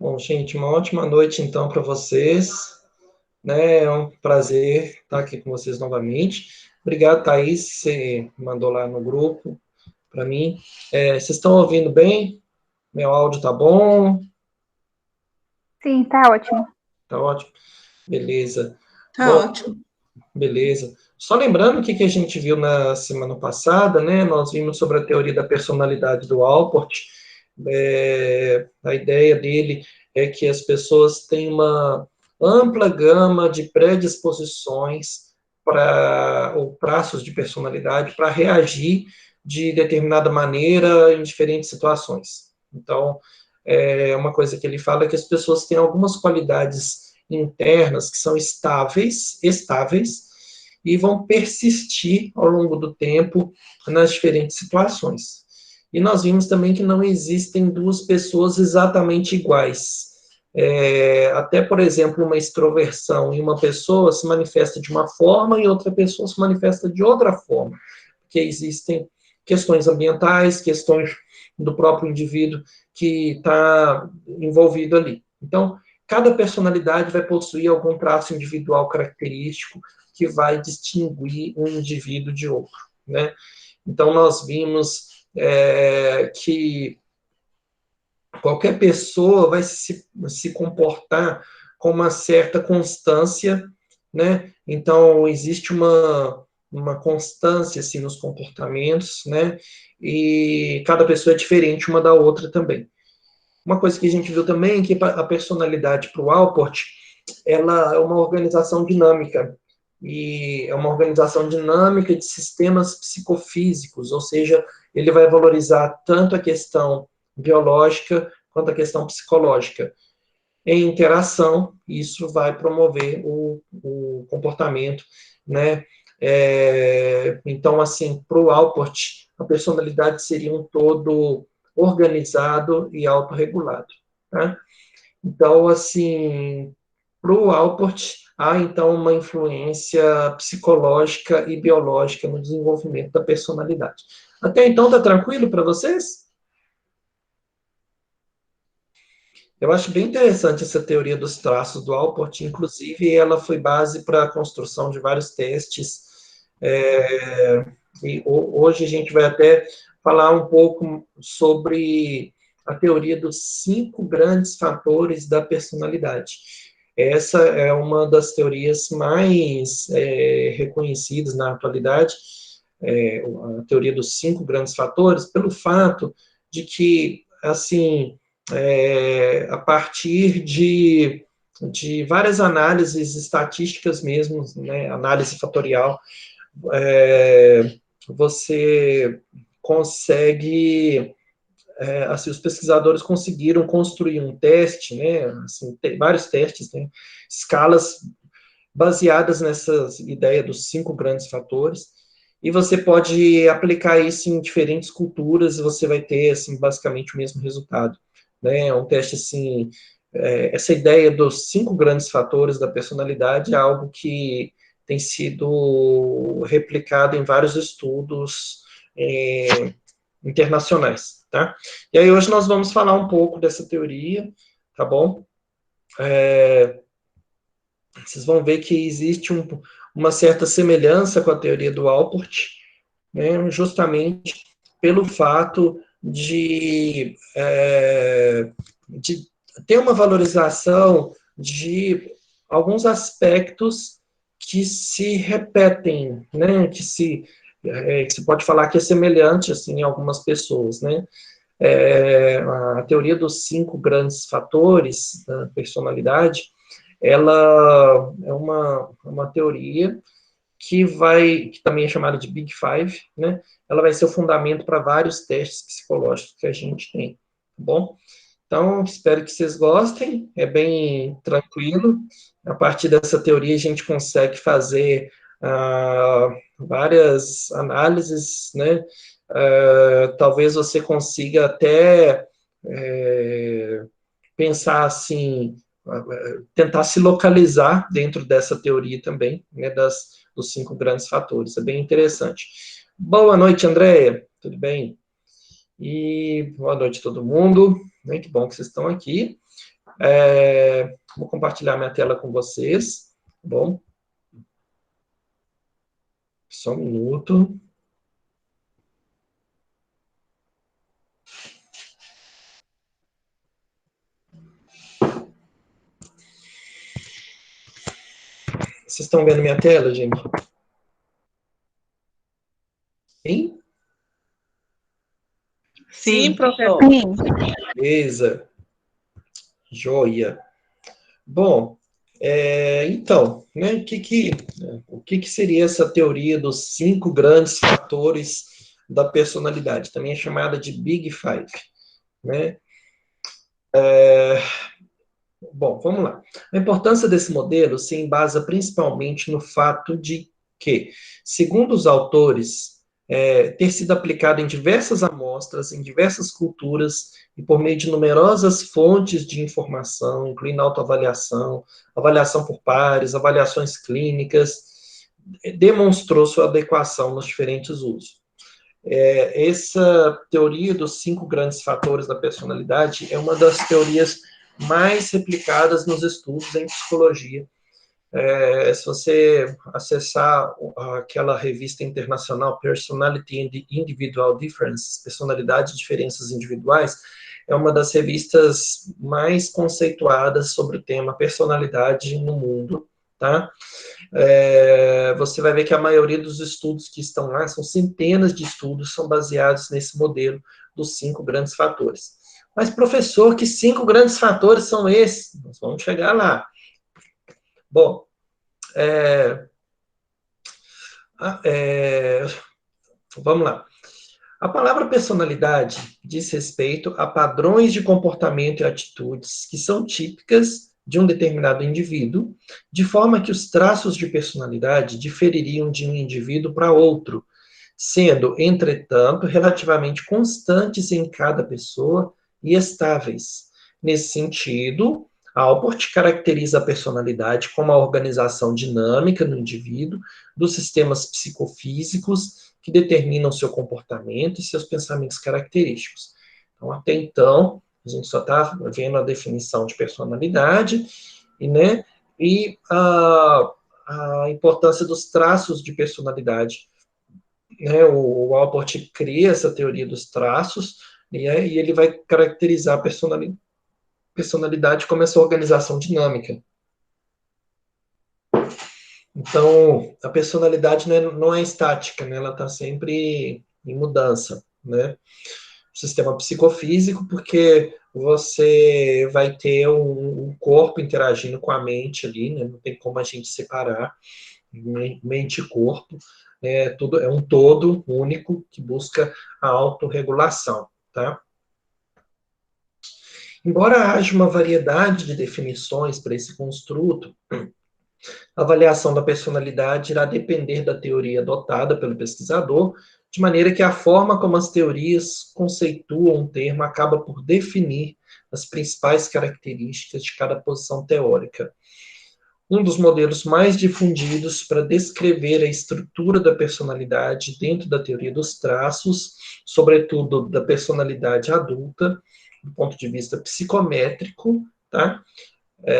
Bom, gente, uma ótima noite, então, para vocês, né? É um prazer estar aqui com vocês novamente. Obrigado, Thaís, você mandou lá no grupo para mim. Vocês estão ouvindo bem? Meu áudio tá bom? Sim, tá ótimo. Tá ótimo. Beleza. Tá Bom, ótimo. beleza. Só lembrando o que a gente viu na semana passada, né? Nós vimos sobre a teoria da personalidade do Alport. A ideia dele é que as pessoas têm uma ampla gama de predisposições ou traços de personalidade para reagir de determinada maneira em diferentes situações. Então, uma coisa que ele fala é que as pessoas têm algumas qualidades internas que são estáveis, e vão persistir ao longo do tempo nas diferentes situações. E nós vimos também que não existem duas pessoas exatamente iguais. Até, por exemplo, uma extroversão em uma pessoa se manifesta de uma forma e outra pessoa se manifesta de outra forma, porque existem questões ambientais, questões do próprio indivíduo que está envolvido ali. Então, cada personalidade vai possuir algum traço individual característico que vai distinguir um indivíduo de outro, né? Então, nós vimos que qualquer pessoa vai se comportar com uma certa constância, né? Então, existe uma constância assim, nos comportamentos, né? E cada pessoa é diferente uma da outra também. Uma coisa que a gente viu também é que a personalidade para o Alport, ela é uma organização dinâmica, e é uma organização dinâmica de sistemas psicofísicos, ou seja, ele vai valorizar tanto a questão biológica quanto a questão psicológica. Em interação, isso vai promover o comportamento, né? Então, assim, para o Alport, a personalidade seria um todo organizado e autorregulado, tá? Então, assim, para o Alport, há, então, uma influência psicológica e biológica no desenvolvimento da personalidade. Até então, está tranquilo para vocês? Eu acho bem interessante essa teoria dos traços do Alport, inclusive ela foi base para a construção de vários testes, e hoje a gente vai até falar um pouco sobre a teoria dos 5 grandes fatores da personalidade. Essa é uma das teorias mais reconhecidas na atualidade, a teoria dos 5 grandes fatores, pelo fato de que, assim, a partir de várias análises estatísticas mesmo, né, análise fatorial, você consegue, assim, os pesquisadores conseguiram construir um teste, né, assim, vários testes, né, escalas baseadas nessa ideia dos 5 grandes fatores, e você pode aplicar isso em diferentes culturas e você vai ter, assim, basicamente o mesmo resultado, né, um teste, assim, essa ideia dos 5 grandes fatores da personalidade é algo que tem sido replicado em vários estudos internacionais, tá? E aí hoje nós vamos falar um pouco dessa teoria, tá bom? Vocês vão ver que existe uma certa semelhança com a teoria do Alport, né, justamente pelo fato de ter uma valorização de alguns aspectos que se repetem, né, que se pode falar que é semelhante assim, em algumas pessoas, né? A teoria dos 5 grandes fatores da personalidade, ela é uma teoria que também é chamada de Big Five, né? Ela vai ser o fundamento para vários testes psicológicos que a gente tem, tá bom? Então, espero que vocês gostem, é bem tranquilo. A partir dessa teoria, a gente consegue fazer várias análises, né? Talvez você consiga até pensar assim, tentar se localizar dentro dessa teoria também, né, dos 5 grandes fatores. É bem interessante. Boa noite, Andréia. Tudo bem? E boa noite a todo mundo. Que bom que vocês estão aqui. Vou compartilhar minha tela com vocês, tá bom? Só um minuto. Vocês estão vendo minha tela, gente? Sim? Sim, professor. Sim. Beleza. Joia. Bom, então, né, o que seria essa teoria dos 5 grandes fatores da personalidade? Também é chamada de Big Five, né? Bom, vamos lá. A importância desse modelo se embasa principalmente no fato de que, segundo os autores, ter sido aplicado em diversas amostras, em diversas culturas, e por meio de numerosas fontes de informação, incluindo autoavaliação, avaliação por pares, avaliações clínicas, demonstrou sua adequação nos diferentes usos. Essa teoria dos 5 grandes fatores da personalidade é uma das teorias mais replicadas nos estudos em psicologia. Se você acessar aquela revista internacional Personality and Individual Differences, Personalidade e Diferenças Individuais, é uma das revistas mais conceituadas sobre o tema personalidade no mundo, tá? Você vai ver que a maioria dos estudos que estão lá, são centenas de estudos, são baseados nesse modelo dos 5 grandes fatores. Mas, professor, que 5 grandes fatores são esses? Nós vamos chegar lá. Bom, vamos lá. A palavra personalidade diz respeito a padrões de comportamento e atitudes que são típicas de um determinado indivíduo, de forma que os traços de personalidade difeririam de um indivíduo para outro, sendo, entretanto, relativamente constantes em cada pessoa e estáveis. Nesse sentido, Alport caracteriza a personalidade como a organização dinâmica no indivíduo dos sistemas psicofísicos que determinam seu comportamento e seus pensamentos característicos. Então, até então, a gente só está vendo a definição de personalidade, né, e a importância dos traços de personalidade. Né, o Alport cria essa teoria dos traços, e ele vai caracterizar a personalidade como essa organização dinâmica. Então, a personalidade não é estática, né? Ela está sempre em mudança, né? O sistema psicofísico, porque você vai ter um corpo interagindo com a mente ali, né? Não tem como a gente separar mente e corpo, tudo é um todo único que busca a autorregulação, tá? Embora haja uma variedade de definições para esse construto, a avaliação da personalidade irá depender da teoria adotada pelo pesquisador, de maneira que a forma como as teorias conceituam um termo acaba por definir as principais características de cada posição teórica. Um dos modelos mais difundidos para descrever a estrutura da personalidade dentro da teoria dos traços, sobretudo da personalidade adulta, do ponto de vista psicométrico, tá?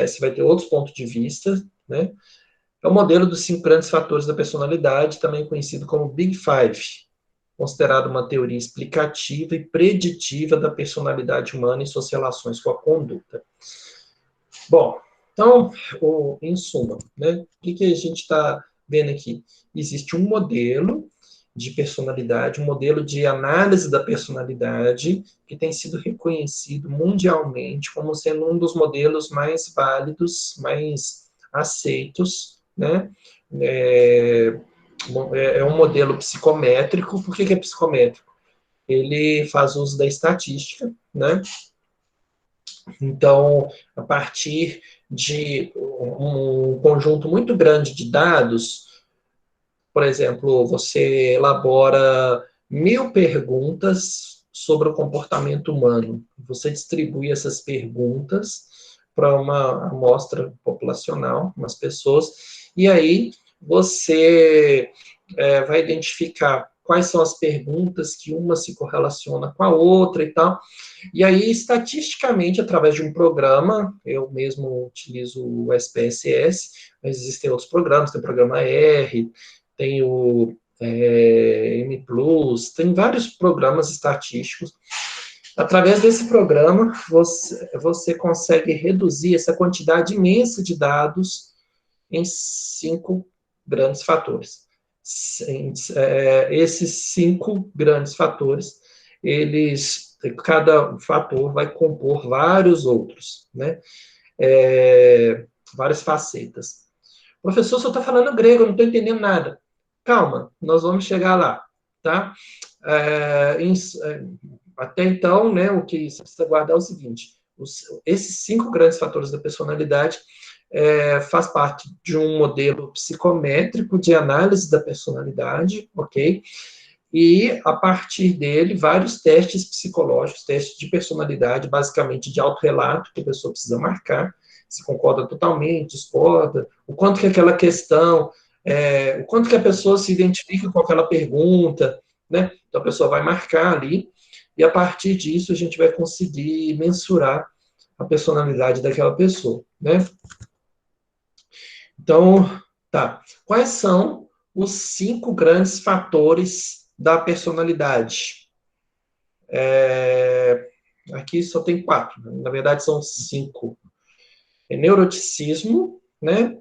Você vai ter outros pontos de vista, né? É o modelo dos 5 grandes fatores da personalidade, também conhecido como Big Five, considerado uma teoria explicativa e preditiva da personalidade humana e suas relações com a conduta. Bom, então, em suma, né, o que a gente está vendo aqui? Existe um modelo de personalidade, um modelo de análise da personalidade, que tem sido reconhecido mundialmente como sendo um dos modelos mais válidos, mais aceitos, né? É um modelo psicométrico. Por que é psicométrico? Ele faz uso da estatística, né? Então, a partir de um conjunto muito grande de dados, por exemplo, você elabora 1000 perguntas sobre o comportamento humano. Você distribui essas perguntas para uma amostra populacional, umas pessoas, e aí você vai identificar quais são as perguntas que uma se correlaciona com a outra e tal. E aí, estatisticamente, através de um programa, eu mesmo utilizo o SPSS, mas existem outros programas, tem o programa R, tem o M+, tem vários programas estatísticos. Através desse programa, você consegue reduzir essa quantidade imensa de dados em 5 grandes fatores. Esses 5 grandes fatores, cada fator vai compor vários outros, né? Várias facetas. Professor, você está falando grego, eu não estou entendendo nada. Calma, nós vamos chegar lá, tá? Até então, né, o que você precisa guardar é o seguinte: esses 5 grandes fatores da personalidade faz parte de um modelo psicométrico de análise da personalidade, ok? E, a partir dele, vários testes psicológicos, testes de personalidade, basicamente de autorrelato, que a pessoa precisa marcar, se concorda totalmente, discorda, o quanto que aquela questão, o quanto que a pessoa se identifica com aquela pergunta, né? Então, a pessoa vai marcar ali, e a partir disso a gente vai conseguir mensurar a personalidade daquela pessoa, né? Então, tá. Quais são os 5 grandes fatores da personalidade? Aqui só tem 4, na verdade são 5. Neuroticismo, né?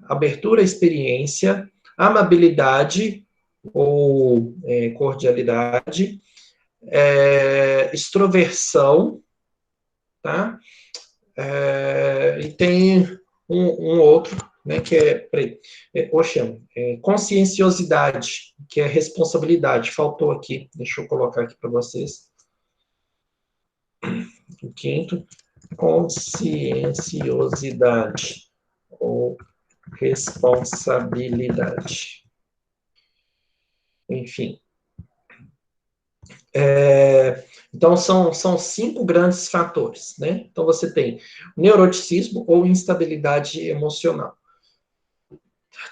Abertura à experiência, amabilidade ou cordialidade, extroversão, tá? E tem um outro, né, que conscienciosidade, que é responsabilidade. Faltou aqui, deixa eu colocar aqui para vocês. O quinto, conscienciosidade ou responsabilidade. Enfim. Então, são 5 grandes fatores, né? Então, você tem neuroticismo ou instabilidade emocional.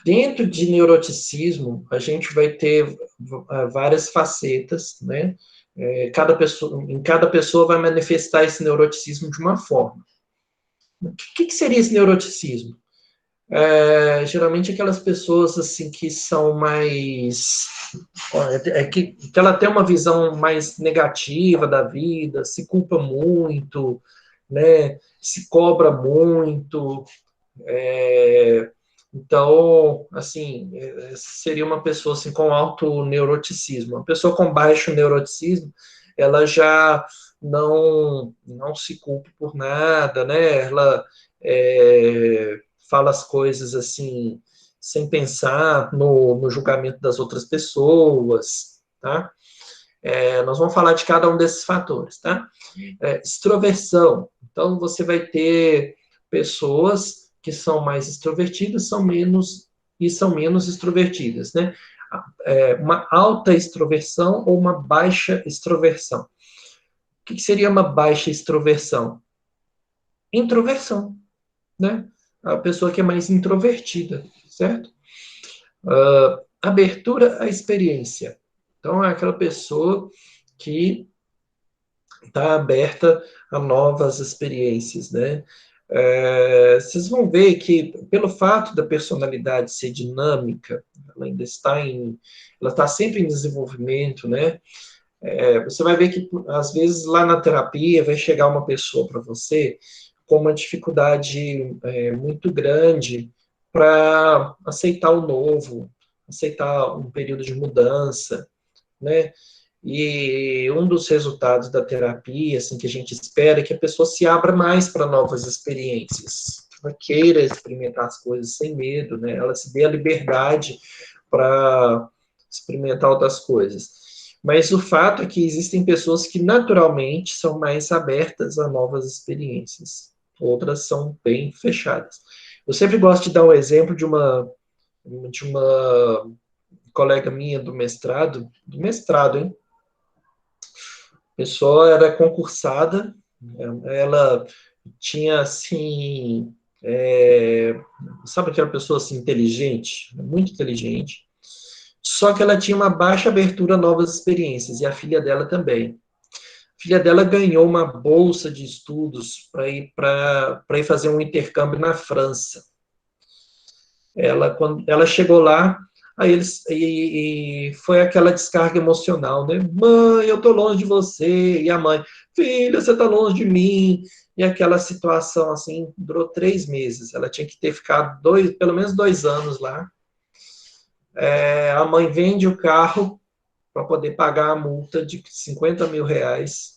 Dentro de neuroticismo, a gente vai ter várias facetas, né? Em cada pessoa vai manifestar esse neuroticismo de uma forma. O que seria esse neuroticismo? Geralmente aquelas pessoas assim que são mais que ela tem uma visão mais negativa da vida, se culpa muito, né, se cobra muito, então, assim, seria uma pessoa assim, com alto neuroticismo. Uma pessoa com baixo neuroticismo, ela já não se culpa por nada, né? Ela fala as coisas assim, sem pensar no julgamento das outras pessoas, tá? Nós vamos falar de cada um desses fatores, tá? Extroversão. Então, você vai ter pessoas que são mais extrovertidas são menos extrovertidas, né? Uma alta extroversão ou uma baixa extroversão. O que seria uma baixa extroversão? Introversão, né? A pessoa que é mais introvertida, certo? Abertura à experiência. Então, é aquela pessoa que está aberta a novas experiências, né? Vocês vão ver que, pelo fato da personalidade ser dinâmica, ela ainda ela está sempre em desenvolvimento, né? Você vai ver que, às vezes, lá na terapia, vai chegar uma pessoa para você com uma dificuldade muito grande para aceitar o novo, aceitar um período de mudança, né? E um dos resultados da terapia, assim, que a gente espera é que a pessoa se abra mais para novas experiências, ela queira experimentar as coisas sem medo, né? Ela se dê a liberdade para experimentar outras coisas. Mas o fato é que existem pessoas que naturalmente são mais abertas a novas experiências, outras são bem fechadas. Eu sempre gosto de dar um exemplo de uma colega minha do mestrado, hein? A pessoa era concursada, ela tinha, assim, sabe aquela pessoa, assim, inteligente, muito inteligente, só que ela tinha uma baixa abertura a novas experiências, e a filha dela também. A filha dela ganhou uma bolsa de estudos para ir fazer um intercâmbio na França. Quando ela chegou lá, aí e foi aquela descarga emocional, né? Mãe, eu tô longe de você. E a mãe, filha, você tá longe de mim. E aquela situação, assim, durou 3 meses. Ela tinha que ter ficado pelo menos 2 anos lá. A mãe vende o carro para poder pagar a multa de 50 mil reais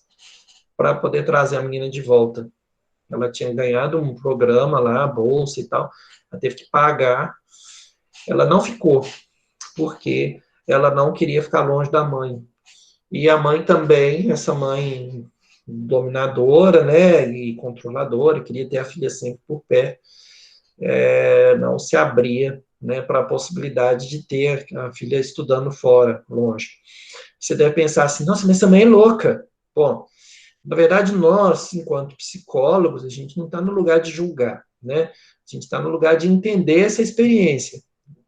para poder trazer a menina de volta. Ela tinha ganhado um programa lá, bolsa e tal. Ela teve que pagar. Ela não ficou, porque ela não queria ficar longe da mãe. E a mãe também, essa mãe dominadora, né, e controladora, queria ter a filha sempre por perto, não se abria, né, para a possibilidade de ter a filha estudando fora, longe. Você deve pensar assim, nossa, mas essa mãe é louca. Bom, na verdade, nós, enquanto psicólogos, a gente não está no lugar de julgar, né? A gente está no lugar de entender essa experiência,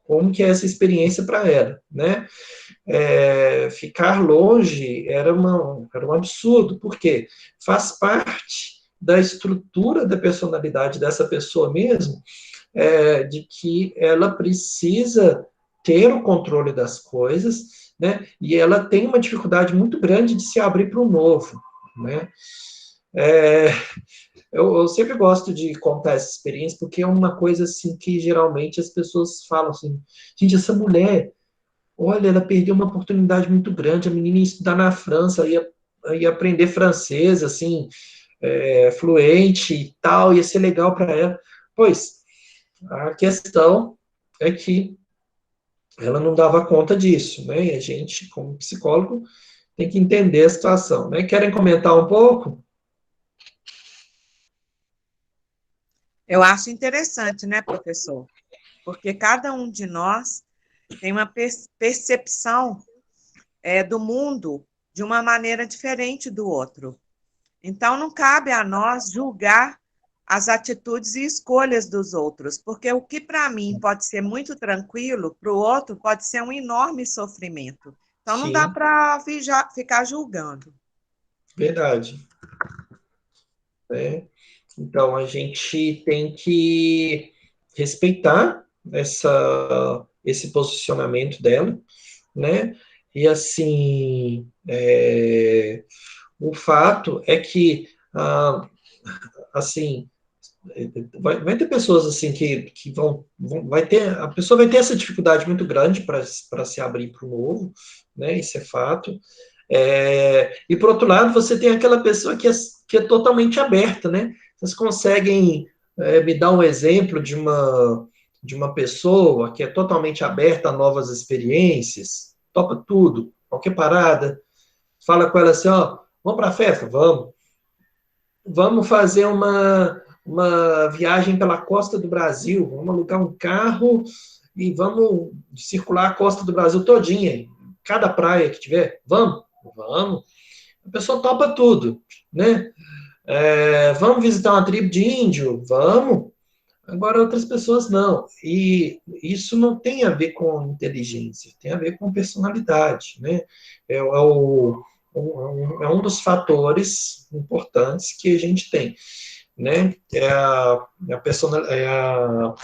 como que é essa experiência para ela, né? Ficar longe era um absurdo, porque faz parte da estrutura da personalidade dessa pessoa mesmo, de que ela precisa ter o controle das coisas, né? E ela tem uma dificuldade muito grande de se abrir para o novo, né? Eu sempre gosto de contar essa experiência, porque é uma coisa assim que geralmente as pessoas falam assim, gente, essa mulher, olha, ela perdeu uma oportunidade muito grande, a menina ia estudar na França, ia aprender francês, assim, fluente e tal, ia ser legal para ela. Pois, a questão é que ela não dava conta disso, né? E a gente, como psicólogo, tem que entender a situação, né? Querem comentar um pouco? Eu acho interessante, né, professor? Porque cada um de nós tem uma percepção do mundo de uma maneira diferente do outro. Então, não cabe a nós julgar as atitudes e escolhas dos outros, porque o que para mim pode ser muito tranquilo, para o outro pode ser um enorme sofrimento. Então, não dá Sim, para ficar julgando. verdade. Né? Então, a gente tem que respeitar esse posicionamento dela, né? E, assim, o fato é que, assim, vai ter pessoas assim que vai ter, a pessoa vai ter essa dificuldade muito grande para se abrir para o novo, né? Isso é fato. E por outro lado, você tem aquela pessoa que é totalmente aberta, né? Vocês conseguem me dar um exemplo de uma pessoa que é totalmente aberta a novas experiências, topa tudo, qualquer parada, fala com ela assim, ó, vamos para a festa? Vamos fazer uma viagem pela costa do Brasil, vamos alugar um carro e vamos circular a costa do Brasil todinha, cada praia que tiver, vamos. A pessoa topa tudo, né? Vamos visitar uma tribo de índio? Vamos. Agora outras pessoas não. E isso não tem a ver com inteligência, tem a ver com personalidade, né? É um dos fatores importantes que a gente tem, né? É a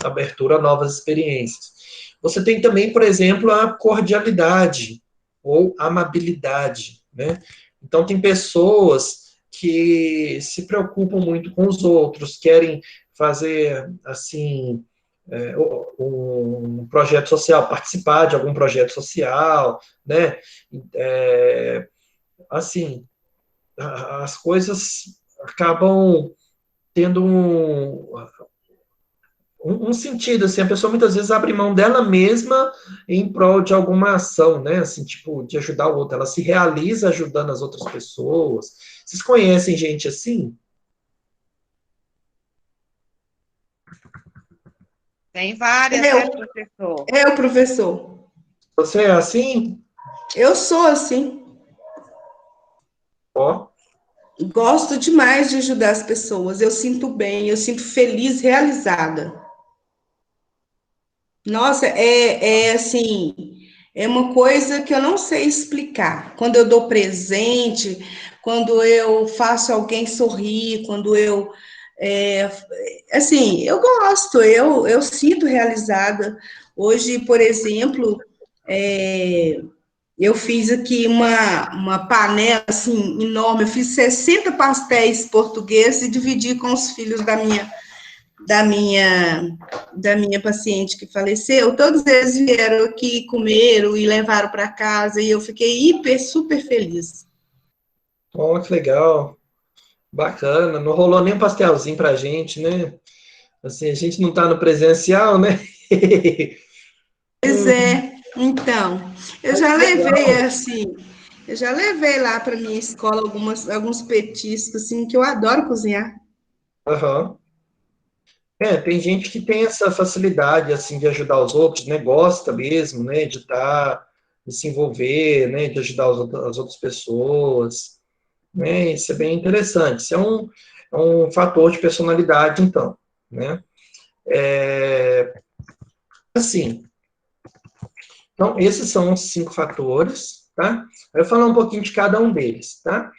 abertura a novas experiências. Você tem também, por exemplo, a cordialidade ou amabilidade, né? Então, tem pessoas que se preocupam muito com os outros, querem fazer, assim, um projeto social, participar de algum projeto social, né? Assim, as coisas acabam tendo um sentido, assim, a pessoa muitas vezes abre mão dela mesma em prol de alguma ação, né, assim, tipo, de ajudar o outro, ela se realiza ajudando as outras pessoas. Vocês conhecem gente assim? Tem várias, né, professor? Professor. Você é assim? Eu sou assim. Ó, Gosto demais de ajudar as pessoas. Eu sinto bem, eu sinto feliz, realizada. Nossa, assim, é uma coisa que eu não sei explicar. Quando eu dou presente, quando eu faço alguém sorrir, quando eu. Assim, eu gosto, eu sinto realizada. Hoje, por exemplo, eu fiz aqui uma panela assim enorme, eu fiz 60 pastéis portugueses e dividi com os filhos da minha, da minha paciente que faleceu. Todos eles vieram aqui, comeram e levaram para casa, e eu fiquei super feliz. Oh, que legal, bacana. Não rolou nem um pastelzinho pra gente, né? Assim, a gente não tá no presencial, né? Pois é, então, Mas que legal. eu já levei lá para minha escola alguns petiscos, assim, que eu adoro cozinhar. Aham. Tem gente que tem essa facilidade, assim, de ajudar os outros, né? Gosta mesmo, né? De estar, de se envolver, né? De ajudar as outras pessoas, né? Isso é bem interessante. Isso é um fator de personalidade, então, né? Assim, então, esses são os 5 fatores, tá? Eu vou falar um pouquinho de cada um deles, tá?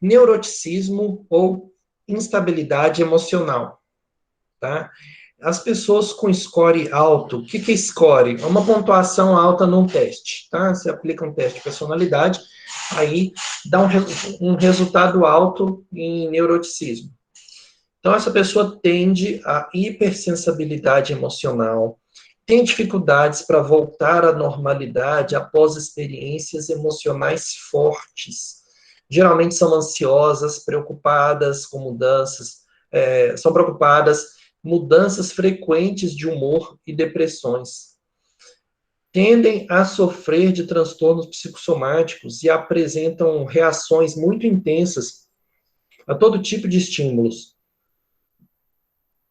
Neuroticismo ou instabilidade emocional, tá? As pessoas com score alto, o que é score? É uma pontuação alta num teste, tá? Você aplica um teste de personalidade, aí dá um resultado alto em neuroticismo. Então, essa pessoa tende a hipersensibilidade emocional, tem dificuldades para voltar à normalidade após experiências emocionais fortes. Geralmente são ansiosas, preocupadas com mudanças, são preocupadas, mudanças frequentes de humor e depressões. Tendem a sofrer de transtornos psicossomáticos e apresentam reações muito intensas a todo tipo de estímulos.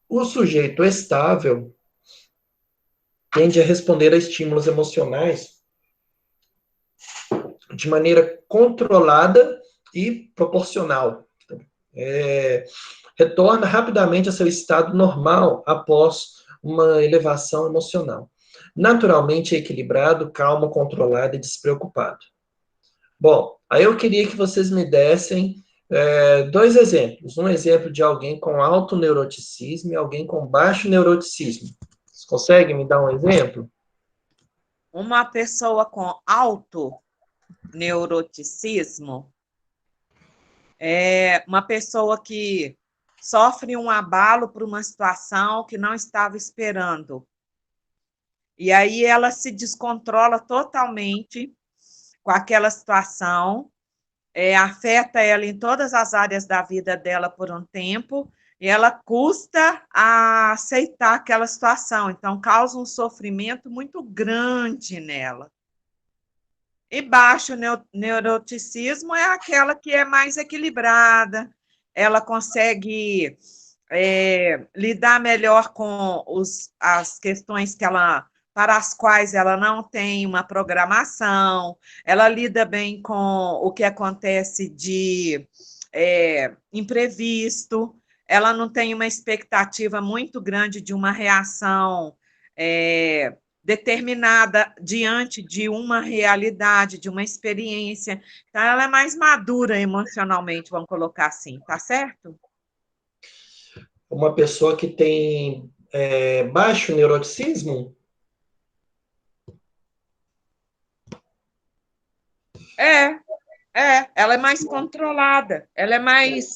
O sujeito estável tende a responder a estímulos emocionais de maneira controlada e proporcional. Retorna rapidamente a seu estado normal após uma elevação emocional. Naturalmente equilibrado, calmo, controlado e despreocupado. Bom, aí eu queria que vocês me dessem 2 exemplos. Um exemplo de alguém com alto neuroticismo e alguém com baixo neuroticismo. Vocês conseguem me dar um exemplo? Uma pessoa com alto neuroticismo é uma pessoa que sofre um abalo por uma situação que não estava esperando. E aí ela se descontrola totalmente com aquela situação, afeta ela em todas as áreas da vida dela por um tempo, e ela custa a aceitar aquela situação, então causa um sofrimento muito grande nela. E baixo neuroticismo é aquela que é mais equilibrada, ela consegue lidar melhor com as questões para as quais ela não tem uma programação, ela lida bem com o que acontece de imprevisto, ela não tem uma expectativa muito grande de uma reação determinada diante de uma realidade, de uma experiência. Então, ela é mais madura emocionalmente, vamos colocar assim, tá certo? Uma pessoa que tem baixo neuroticismo? Ela é mais controlada, ela é mais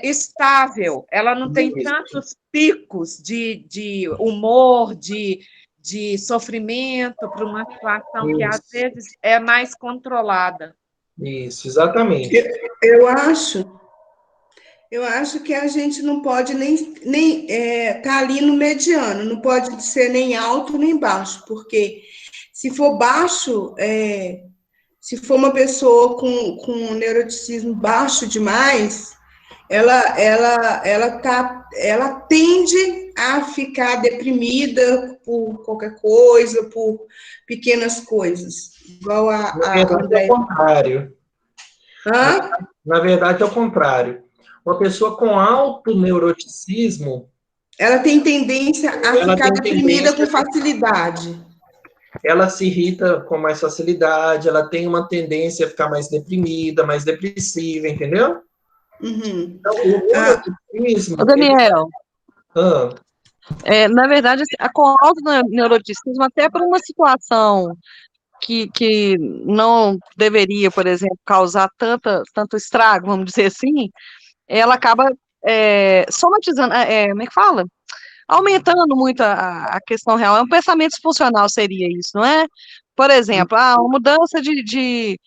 estável, ela não tem tantos picos de humor, de sofrimento para uma situação que, às vezes, é mais controlada. Isso, exatamente. Eu acho que a gente não pode nem tá ali no mediano, não pode ser nem alto nem baixo, porque se for baixo, se for uma pessoa com um neuroticismo baixo demais, ela tende a ficar deprimida por qualquer coisa, por pequenas coisas. Igual Na verdade, é o contrário. Na verdade, é o contrário. Uma pessoa com alto neuroticismo... Ela tem tendência a ficar deprimida com facilidade. ela se irrita com mais facilidade, ela tem uma tendência a ficar mais deprimida, mais depressiva, entendeu? Uhum. Então, o neuroticismo... Ô, Daniel, Ah, na verdade, com o autoneuroticismo, até por uma situação que não deveria, por exemplo, causar tanto estrago, vamos dizer assim, ela acaba somatizando, como é que fala? Aumentando muito a questão real. É um pensamento disfuncional, seria isso, não é? Por exemplo, uma mudança de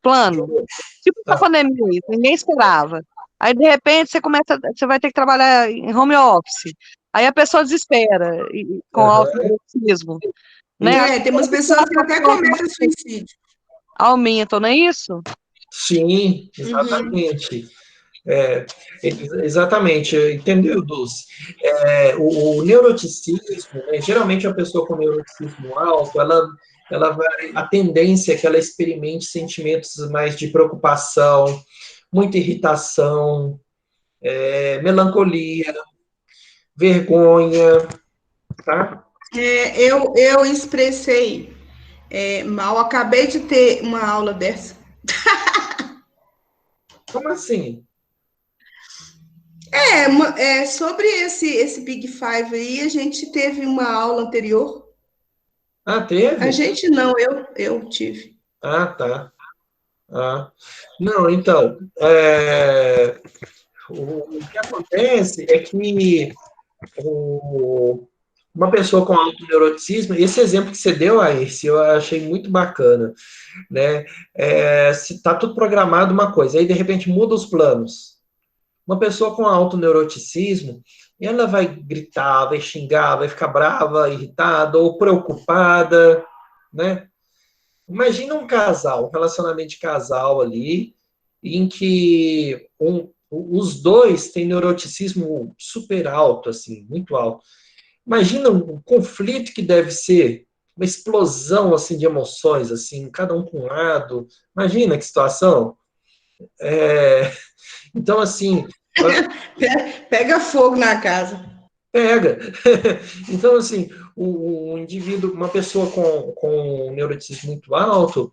plano. Tipo essa pandemia, aí, ninguém esperava. Aí, de repente, você vai ter que trabalhar em home office. Aí a pessoa desespera com auto-neuroticismo, né? Tem umas pessoas que até cometem suicídio. Aumentam, não é isso? sim, exatamente. Exatamente, entendeu, Dulce? O neuroticismo, né, geralmente a pessoa com neuroticismo alto, a tendência é que ela experimente sentimentos mais de preocupação, muita irritação, melancolia, vergonha, tá? Eu expressei mal, acabei de ter uma aula dessa. Como assim? Sobre esse Big Five aí, a gente teve uma aula anterior. Ah, teve? A gente não, eu tive. Ah, tá. Ah. Não, então, o que acontece é que uma pessoa com alto neuroticismo, esse exemplo que você deu, Ayrce, eu achei muito bacana, né? Se está tudo programado uma coisa, aí de repente muda os planos. Uma pessoa com alto neuroticismo, ela vai gritar, vai xingar, vai ficar brava, irritada ou preocupada, né? Imagina um casal, um relacionamento de casal ali, em que os dois têm neuroticismo super alto, assim, muito alto. Imagina um conflito que deve ser, uma explosão assim de emoções, assim, cada um com um lado. Imagina que situação. Então, assim, Pega fogo na casa. pega. Então, assim, o indivíduo, uma pessoa com um neuroticismo muito alto,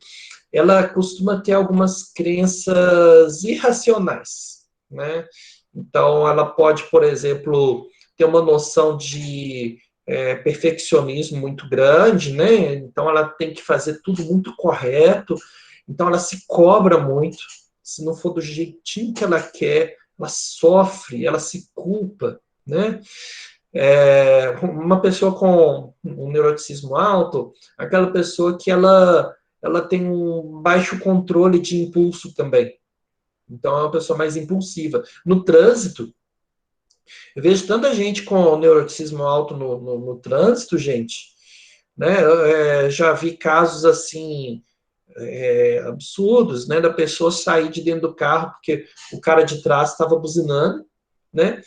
ela costuma ter algumas crenças irracionais, né? Então, ela pode, por exemplo, ter uma noção de perfeccionismo muito grande, né? Então, ela tem que fazer tudo muito correto. Então, ela se cobra muito. Se não for do jeitinho que ela quer, ela sofre, ela se culpa, né? Uma pessoa com um neuroticismo alto, aquela pessoa que ela tem um baixo controle de impulso também. Então, é uma pessoa mais impulsiva. No trânsito, eu vejo tanta gente com neuroticismo alto no trânsito, gente, né? Já vi casos assim, absurdos, né? Da pessoa sair de dentro do carro porque o cara de trás estava buzinando, né?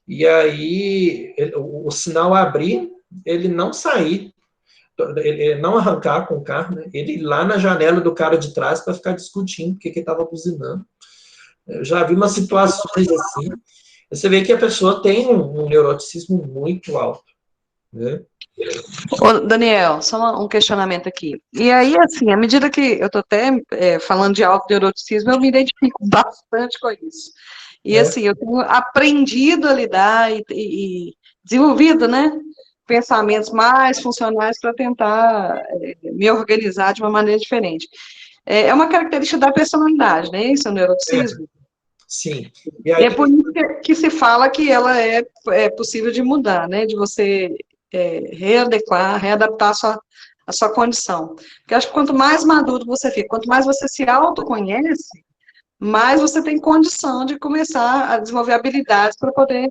E aí o sinal abrir, ele não sair, ele não arrancar com o carro, né? Ele ir lá na janela do cara de trás para ficar discutindo porque que estava buzinando. Eu já vi umas situações assim. Você vê que a pessoa tem um neuroticismo muito alto, né? Ô, Daniel, só um questionamento aqui. E aí, assim, à medida que eu estou até falando de auto-neuroticismo, eu me identifico bastante com isso. E, assim, eu tenho aprendido a lidar e desenvolvido, né, pensamentos mais funcionais para tentar me organizar de uma maneira diferente. É uma característica da personalidade, né, isso, o neuroticismo? Sim. E é por isso que se fala que ela é possível de mudar, né, de você readequar, readaptar a sua condição. Porque acho que quanto mais maduro você fica, quanto mais você se autoconhece, mais você tem condição de começar a desenvolver habilidades para poder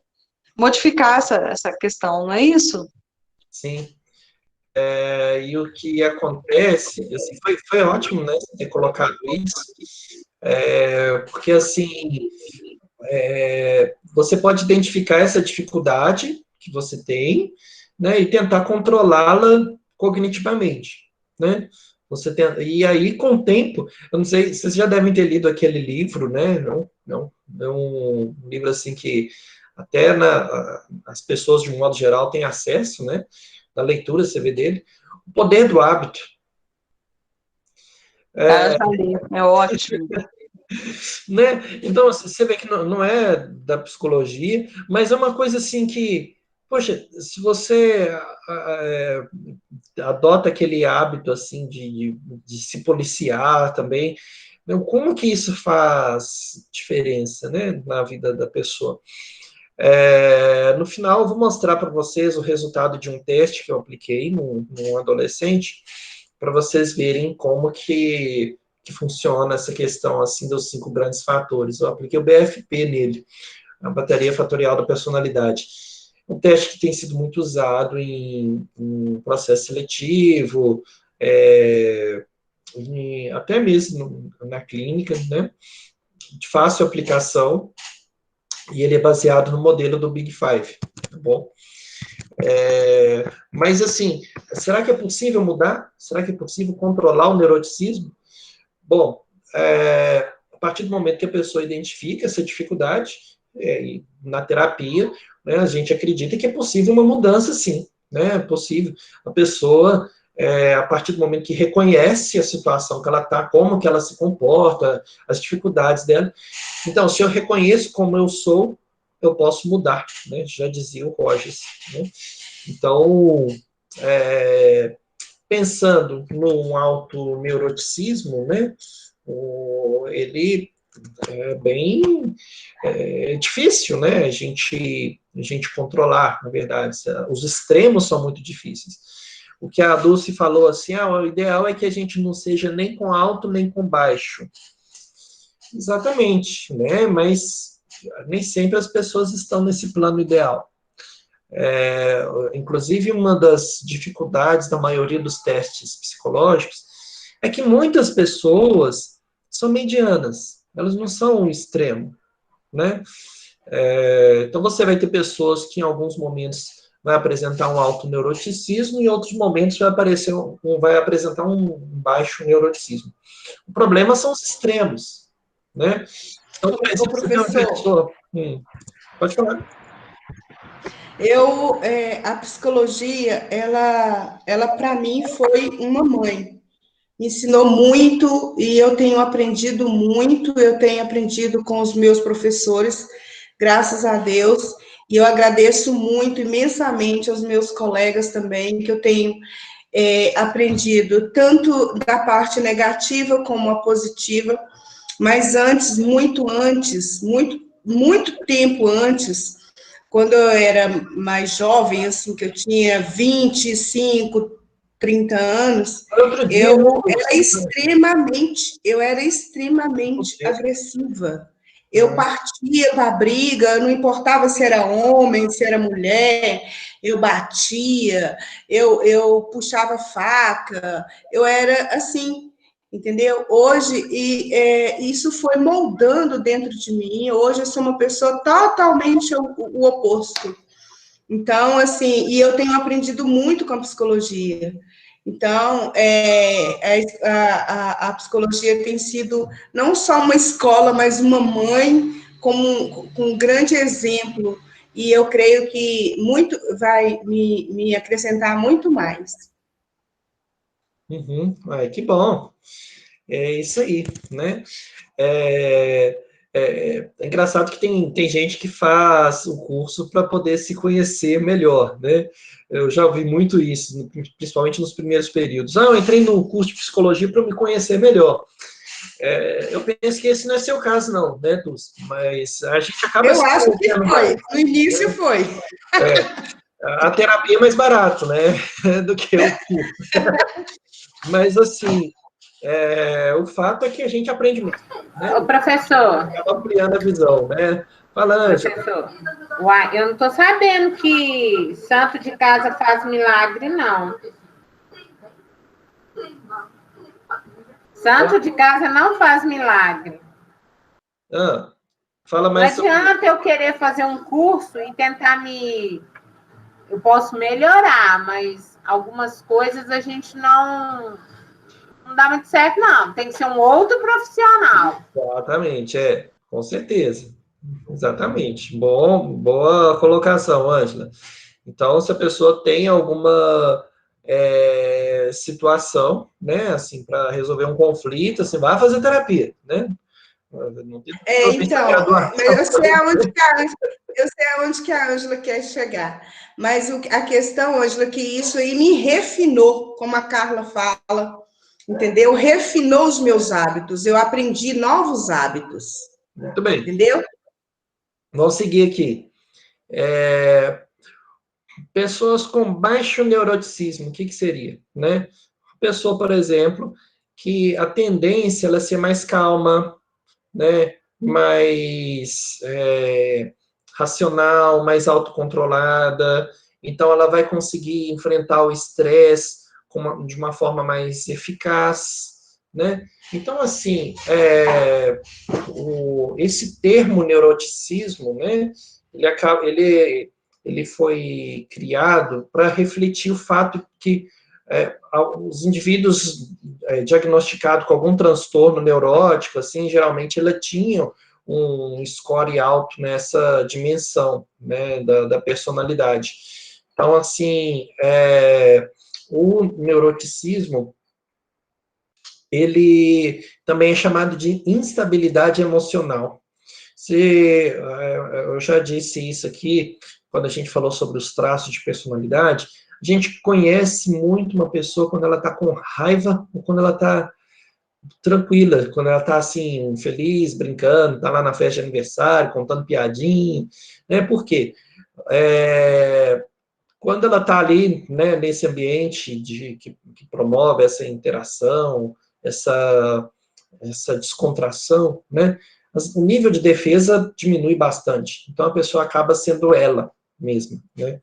modificar essa questão, não é isso? Sim. E o que acontece, assim, foi ótimo, né, você ter colocado isso, porque, assim, você pode identificar essa dificuldade que você tem, né, e tentar controlá-la cognitivamente, né? E aí, com o tempo, eu não sei, vocês já devem ter lido aquele livro, né? Não, é um livro assim que até as pessoas, de um modo geral, têm acesso, né? Na leitura, você vê dele. O poder do hábito. É ótimo. Né? Então, você vê que não é da psicologia, mas é uma coisa assim que, poxa, se você adota aquele hábito assim de se policiar também, então, como que isso faz diferença, né, na vida da pessoa? No final, eu vou mostrar para vocês o resultado de um teste que eu apliquei num adolescente, para vocês verem como que funciona essa questão assim dos 5 grandes fatores. Eu apliquei o BFP nele, a bateria fatorial da personalidade. Um teste que tem sido muito usado em processo seletivo, até mesmo na clínica, né? De fácil aplicação, e ele é baseado no modelo do Big Five, tá bom? Mas, assim, será que é possível mudar? Será que é possível controlar o neuroticismo? Bom, a partir do momento que a pessoa identifica essa dificuldade, na terapia, né, a gente acredita que é possível uma mudança, sim, né? É possível. A pessoa, a partir do momento que reconhece a situação que ela está, como que ela se comporta, as dificuldades dela. Então, se eu reconheço como eu sou, eu posso mudar, né? Já dizia o Rogers, né? Então, pensando no autoneuroticismo, né? Ele é bem difícil, né? A gente controlar, na verdade. Os extremos são muito difíceis. O que a Dulce falou assim, o ideal é que a gente não seja nem com alto, nem com baixo. Exatamente, né? Mas nem sempre as pessoas estão nesse plano ideal. Inclusive, uma das dificuldades da maioria dos testes psicológicos é que muitas pessoas são medianas, elas não são um extremo, né? Então, você vai ter pessoas que, em alguns momentos, vai apresentar um alto neuroticismo e, em outros momentos, vai apresentar um baixo neuroticismo. O problema são os extremos, né? Então, Ô, professor, pode falar. A psicologia, ela para mim foi uma mãe. Me ensinou muito e eu tenho aprendido muito, eu tenho aprendido com os meus professores, graças a Deus, e eu agradeço muito, imensamente, aos meus colegas também, que eu tenho aprendido tanto da parte negativa como a positiva, mas antes, muito tempo antes, quando eu era mais jovem, assim, que eu tinha 25, 30 anos, eu era extremamente agressiva. Eu partia para a briga, não importava se era homem, se era mulher, eu batia, eu puxava faca, eu era assim, entendeu? Hoje, isso foi moldando dentro de mim, hoje eu sou uma pessoa totalmente o oposto. Então, assim, e eu tenho aprendido muito com a psicologia. Então, a psicologia tem sido não só uma escola, mas uma mãe com um grande exemplo. E eu creio que muito vai me acrescentar muito mais. Que bom. É isso aí, né? É engraçado que tem gente que faz o curso para poder se conhecer melhor, né? Eu já ouvi muito isso, principalmente nos primeiros períodos. Eu entrei no curso de psicologia para me conhecer melhor. Eu penso que esse não é seu caso, não, né, Dulce? Mas a gente acaba... Eu acho que foi, no início foi. A terapia é mais barato, né, do que o curso. Mas, assim, o fato é que a gente aprende muito. Né? Ô, professor. Acaba ampliando a visão, né? Fala, Ângela. Professor, eu não estou sabendo que santo de casa faz milagre, não. Santo de casa não faz milagre. Fala mais. Não adianta eu querer fazer um curso e tentar eu posso melhorar, mas algumas coisas a gente não dá muito certo, não. Tem que ser um outro profissional. Exatamente, com certeza. Exatamente. Boa colocação, Ângela. Então, se a pessoa tem alguma situação, né, assim, para resolver um conflito, assim, vai fazer terapia, né? Não tem Então, mas eu sei aonde que a Ângela quer chegar. Mas a questão, Ângela, é que isso aí me refinou, como a Carla fala, entendeu? Refinou os meus hábitos, eu aprendi novos hábitos. Muito bem. Entendeu? Vamos seguir aqui. Pessoas com baixo neuroticismo, o que seria, né? Pessoa, por exemplo, que a tendência ela é ser mais calma, né? Mais racional, mais autocontrolada, então ela vai conseguir enfrentar o estresse de uma forma mais eficaz, né? Então, assim, esse termo neuroticismo, né? Ele foi criado para refletir o fato que os indivíduos diagnosticados com algum transtorno neurótico, assim, geralmente eles tinham um score alto nessa dimensão, né, da personalidade. Então, assim, o neuroticismo, ele também é chamado de instabilidade emocional. Eu já disse isso aqui, quando a gente falou sobre os traços de personalidade, a gente conhece muito uma pessoa quando ela está com raiva ou quando ela está tranquila, quando ela está assim, feliz, brincando, está lá na festa de aniversário, contando piadinha, né? Por quê? Quando ela está ali, né, nesse ambiente que promove essa interação, essa descontração, né? O nível de defesa diminui bastante. Então, a pessoa acaba sendo ela mesma, né?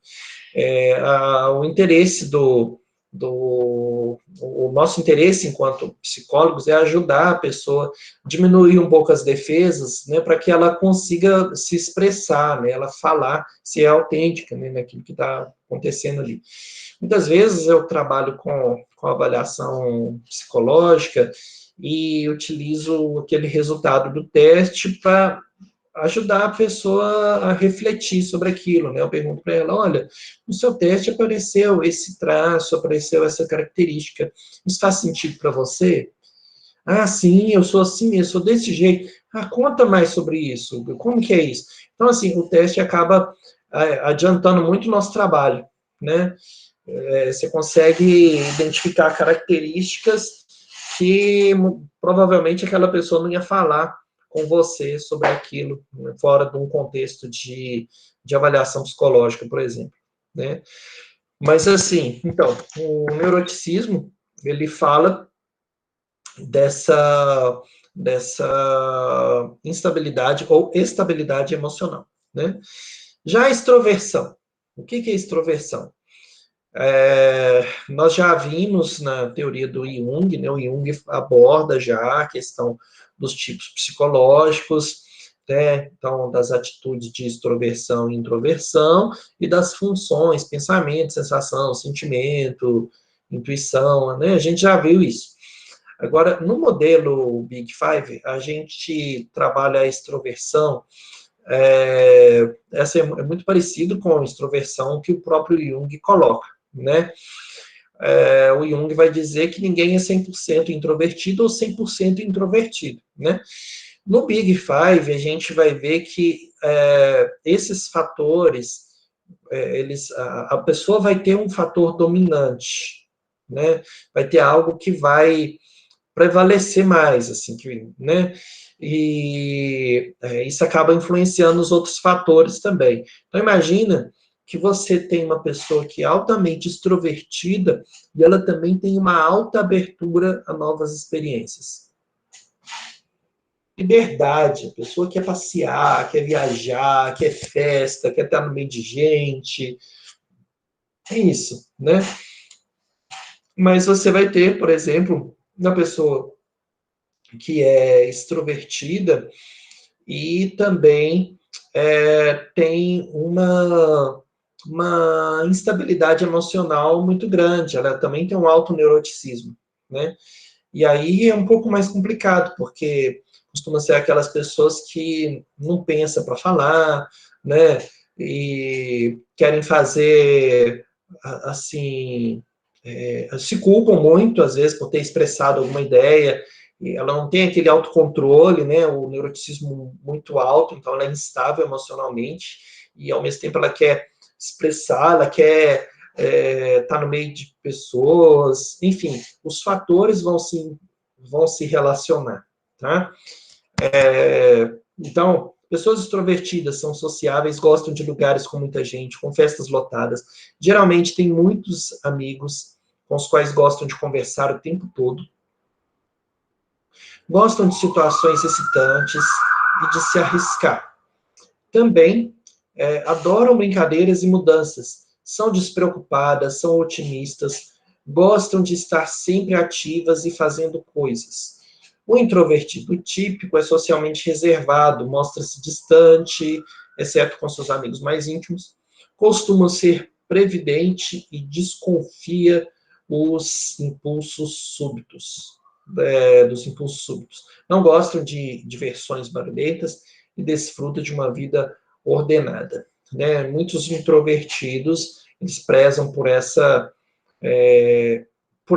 O interesse o nosso interesse enquanto psicólogos é ajudar a pessoa a diminuir um pouco as defesas, né, para que ela consiga se expressar, né, ela falar, se é autêntica, né, naquilo que está acontecendo ali. Muitas vezes eu trabalho com avaliação psicológica e utilizo aquele resultado do teste para ajudar a pessoa a refletir sobre aquilo, né? Eu pergunto para ela, olha, no seu teste apareceu esse traço, apareceu essa característica, isso faz sentido para você? Ah, sim, eu sou assim, eu sou desse jeito. Ah, conta mais sobre isso, como que é isso? Então, assim, o teste acaba adiantando muito o nosso trabalho, né? Você consegue identificar características que provavelmente aquela pessoa não ia falar com você sobre aquilo, né, fora de um contexto de avaliação psicológica, por exemplo, né? Mas, assim, então, o neuroticismo, ele fala dessa instabilidade ou estabilidade emocional, né? Já a extroversão. O que é extroversão? Nós já vimos na teoria do Jung, né, o Jung aborda já a questão dos tipos psicológicos, né, então das atitudes de extroversão e introversão, e das funções, pensamento, sensação, sentimento, intuição, né, a gente já viu isso. Agora, no modelo Big Five, a gente trabalha a extroversão, essa é muito parecido com a extroversão que o próprio Jung coloca, né? O Jung vai dizer que ninguém é 100% introvertido ou 100% introvertido, né? No Big Five, a gente vai ver que esses fatores, a pessoa vai ter um fator dominante, né? Vai ter algo que vai prevalecer mais, assim, né? E isso acaba influenciando os outros fatores também. Então, imagina que você tem uma pessoa que é altamente extrovertida e ela também tem uma alta abertura a novas experiências. Liberdade, a pessoa quer passear, quer viajar, quer festa, quer estar no meio de gente. É isso, né? Mas você vai ter, por exemplo, uma pessoa que é extrovertida e também tem uma instabilidade emocional muito grande, ela também tem um alto neuroticismo, né? E aí é um pouco mais complicado, porque costuma ser aquelas pessoas que não pensam para falar, né? E querem fazer, assim, se culpam muito, às vezes, por ter expressado alguma ideia, e ela não tem aquele autocontrole, né, o neuroticismo muito alto, então ela é instável emocionalmente, e ao mesmo tempo ela quer expressar, ela quer estar no meio de pessoas, enfim, os fatores vão se relacionar, tá? Então, pessoas extrovertidas são sociáveis, gostam de lugares com muita gente, com festas lotadas. Geralmente têm muitos amigos com os quais gostam de conversar o tempo todo. Gostam de situações excitantes e de se arriscar. Também adoram brincadeiras e mudanças. São despreocupadas, são otimistas, gostam de estar sempre ativas e fazendo coisas. O introvertido típico é socialmente reservado, mostra-se distante, exceto com seus amigos mais íntimos, costuma ser previdente e desconfia dos impulsos súbitos. Não gostam de diversões barulhentas e desfrutam de uma vida ordenada. Né? Muitos introvertidos, eles prezam por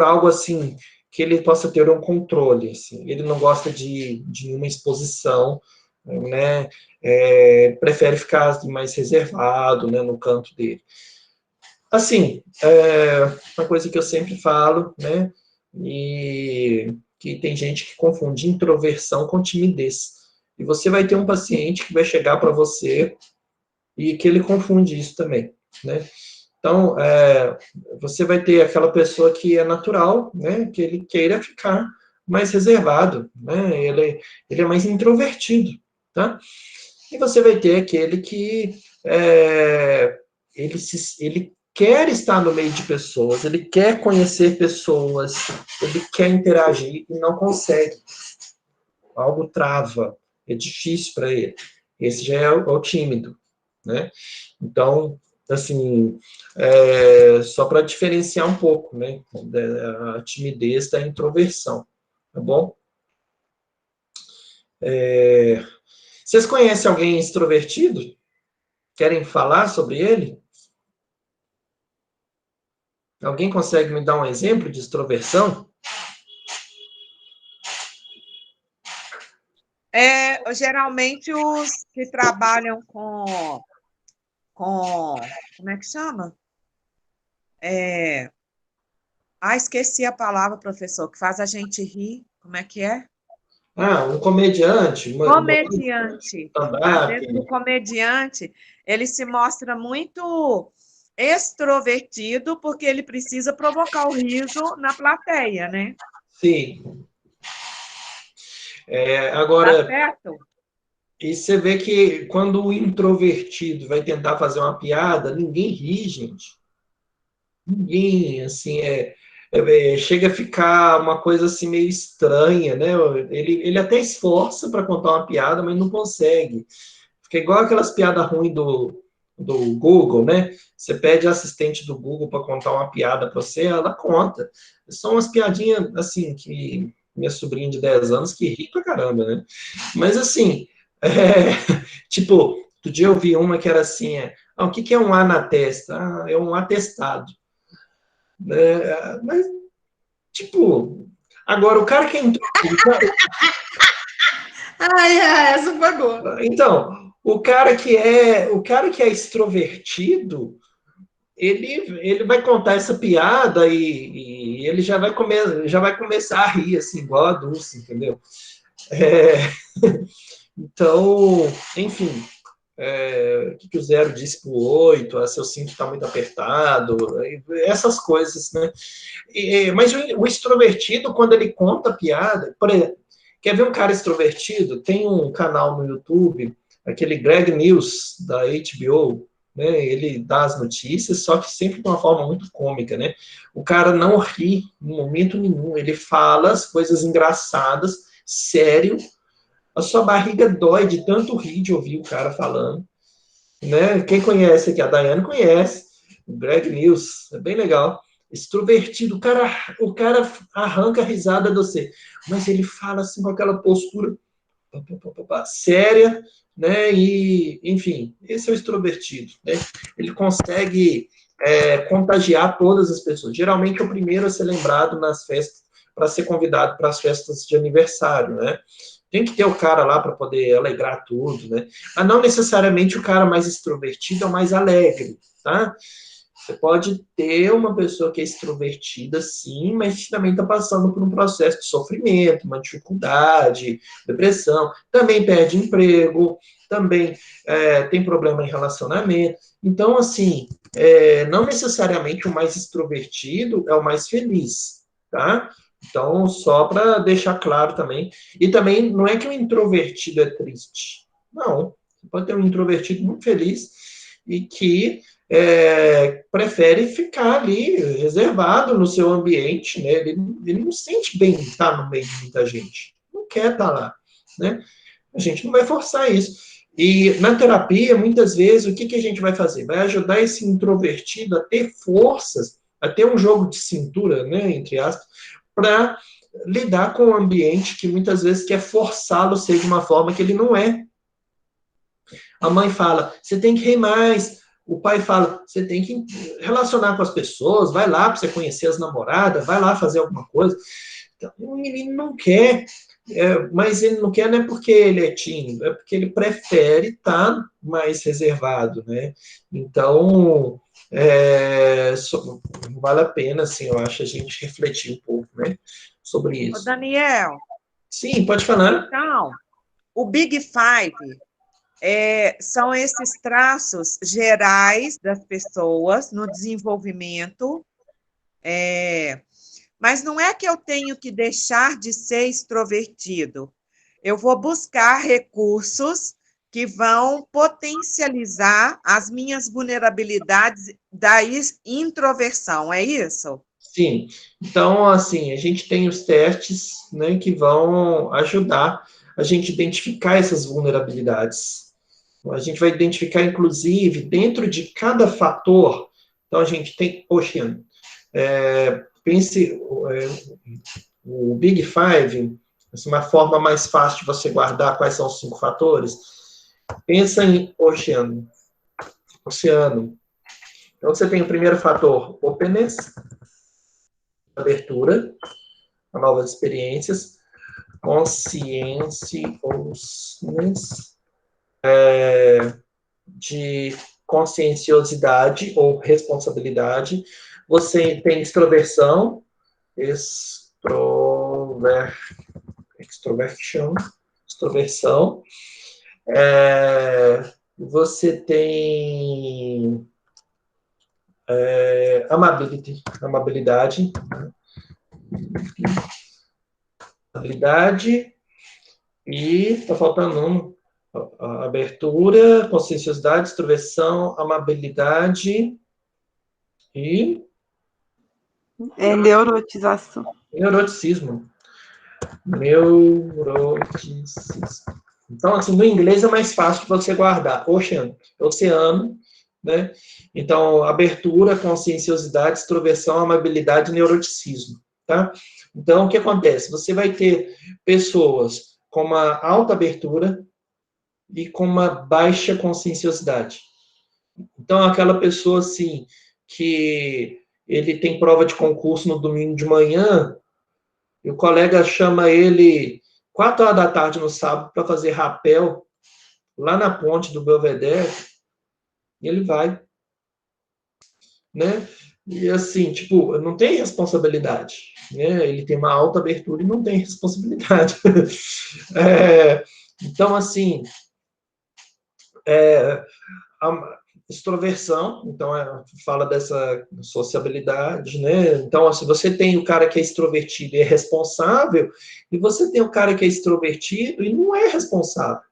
algo assim, que ele possa ter um controle, assim. Ele não gosta de uma exposição, né? Prefere ficar mais reservado, né, no canto dele. Assim, uma coisa que eu sempre falo, né, e que tem gente que confunde introversão com timidez. E você vai ter um paciente que vai chegar para você e que ele confunde isso também, né? Então, você vai ter aquela pessoa que é natural, né, que ele queira ficar mais reservado, né, ele é mais introvertido, tá? E você vai ter aquele que ele quer estar no meio de pessoas, ele quer conhecer pessoas, ele quer interagir e não consegue. Algo trava, é difícil para ele. Esse já é o tímido, né? Então, assim, só para diferenciar um pouco, né, a timidez da introversão, tá bom? Vocês conhecem alguém extrovertido? Querem falar sobre ele? Alguém consegue me dar um exemplo de extroversão? Geralmente os que trabalham com como é que chama? Esqueci a palavra, professor, que faz a gente rir. Como é que é? Um comediante. Comediante. Às vezes o comediante, ele se mostra muito extrovertido porque ele precisa provocar o riso na plateia, né? Sim. Agora, tá certo? E você vê que quando o introvertido vai tentar fazer uma piada, ninguém ri, gente. Ninguém, assim, chega a ficar uma coisa assim meio estranha, né? Ele até esforça para contar uma piada, mas não consegue. Fica igual aquelas piadas ruins do Google, né? Você pede a assistente do Google para contar uma piada para você, ela conta. São umas piadinhas, assim, que minha sobrinha de 10 anos que ri pra caramba, né? Mas, assim, tipo, outro dia eu vi uma que era assim, o que é um A na testa? É um atestado. Mas, tipo, agora o cara que entrou... essa foi boa. Então, o cara que é extrovertido, ele vai contar essa piada e ele já vai começar a rir, assim, igual a Dulce, entendeu? Então, enfim, o que o 0 disse para o 8, seu cinto está muito apertado, essas coisas, né? Mas o extrovertido, quando ele conta piada, por exemplo, quer ver um cara extrovertido? Tem um canal no YouTube, aquele Greg News, da HBO, né? Ele dá as notícias, só que sempre de uma forma muito cômica, né? O cara não ri em momento nenhum, ele fala as coisas engraçadas, sério, a sua barriga dói de tanto rir de ouvir o cara falando, né? Quem conhece aqui, a Daiane conhece, o Greg News, é bem legal. Extrovertido, o cara arranca a risada de você, mas ele fala assim com aquela postura séria, né? E, enfim, esse é o extrovertido, né? Ele consegue contagiar todas as pessoas. Geralmente é o primeiro a ser lembrado nas festas, para ser convidado para as festas de aniversário, né? Tem que ter o cara lá para poder alegrar tudo, né? Mas não necessariamente o cara mais extrovertido é o mais alegre, tá? Você pode ter uma pessoa que é extrovertida, sim, mas também está passando por um processo de sofrimento, uma dificuldade, depressão, também perde emprego, também tem problema em relacionamento. Então, assim, não necessariamente o mais extrovertido é o mais feliz, tá? Então, só para deixar claro também. E também não é que o introvertido é triste. Não. Você pode ter um introvertido muito feliz e que prefere ficar ali reservado no seu ambiente, né? Ele não sente bem estar no meio de muita gente. Não quer estar lá, né? A gente não vai forçar isso. E na terapia, muitas vezes, o que a gente vai fazer? Vai ajudar esse introvertido a ter forças, a ter um jogo de cintura, né, entre aspas, para lidar com o ambiente que muitas vezes quer forçá-lo a ser de uma forma que ele não é. A mãe fala, você tem que rir mais. O pai fala, você tem que relacionar com as pessoas, vai lá para você conhecer as namoradas, vai lá fazer alguma coisa. Então, o menino não quer, mas ele não quer não é porque ele é tímido, é porque ele prefere estar mais reservado, né? Então, vale a pena, assim, eu acho, a gente refletir um pouco, né, sobre isso. Ô, Daniel. Sim, pode falar. Então, o Big Five são esses traços gerais das pessoas no desenvolvimento, mas não é que eu tenho que deixar de ser extrovertido. Eu vou buscar recursos que vão potencializar as minhas vulnerabilidades da introversão, é isso? Sim. Então, assim, a gente tem os testes, né, que vão ajudar a gente identificar essas vulnerabilidades. A gente vai identificar, inclusive, dentro de cada fator. Então, a gente tem, Ocean, pense o Big Five, uma forma mais fácil de você guardar quais são os 5 fatores. Pensa em oceano. Então, você tem o primeiro fator, openness, abertura a novas experiências, conscienciousness, de conscienciosidade ou responsabilidade. Você tem extroversão, extroversão. Você tem amabilidade, e está faltando um, abertura, conscienciosidade, extroversão, amabilidade e neurotização. Neuroticismo. Então, assim, no inglês é mais fácil de você guardar. Oceano, né? Então, abertura, conscienciosidade, extroversão, amabilidade e neuroticismo, tá? Então, o que acontece? Você vai ter pessoas com uma alta abertura e com uma baixa conscienciosidade. Então, aquela pessoa, assim, que ele tem prova de concurso no domingo de manhã, e o colega chama ele 4 horas da tarde no sábado para fazer rapel lá na ponte do Belvedere, e ele vai, né? E assim, tipo, não tem responsabilidade, né? Ele tem uma alta abertura e não tem responsabilidade. Então, assim, a extroversão, então fala dessa sociabilidade, né? Então, se você tem o cara que é extrovertido e é responsável, e você tem o cara que é extrovertido e não é responsável,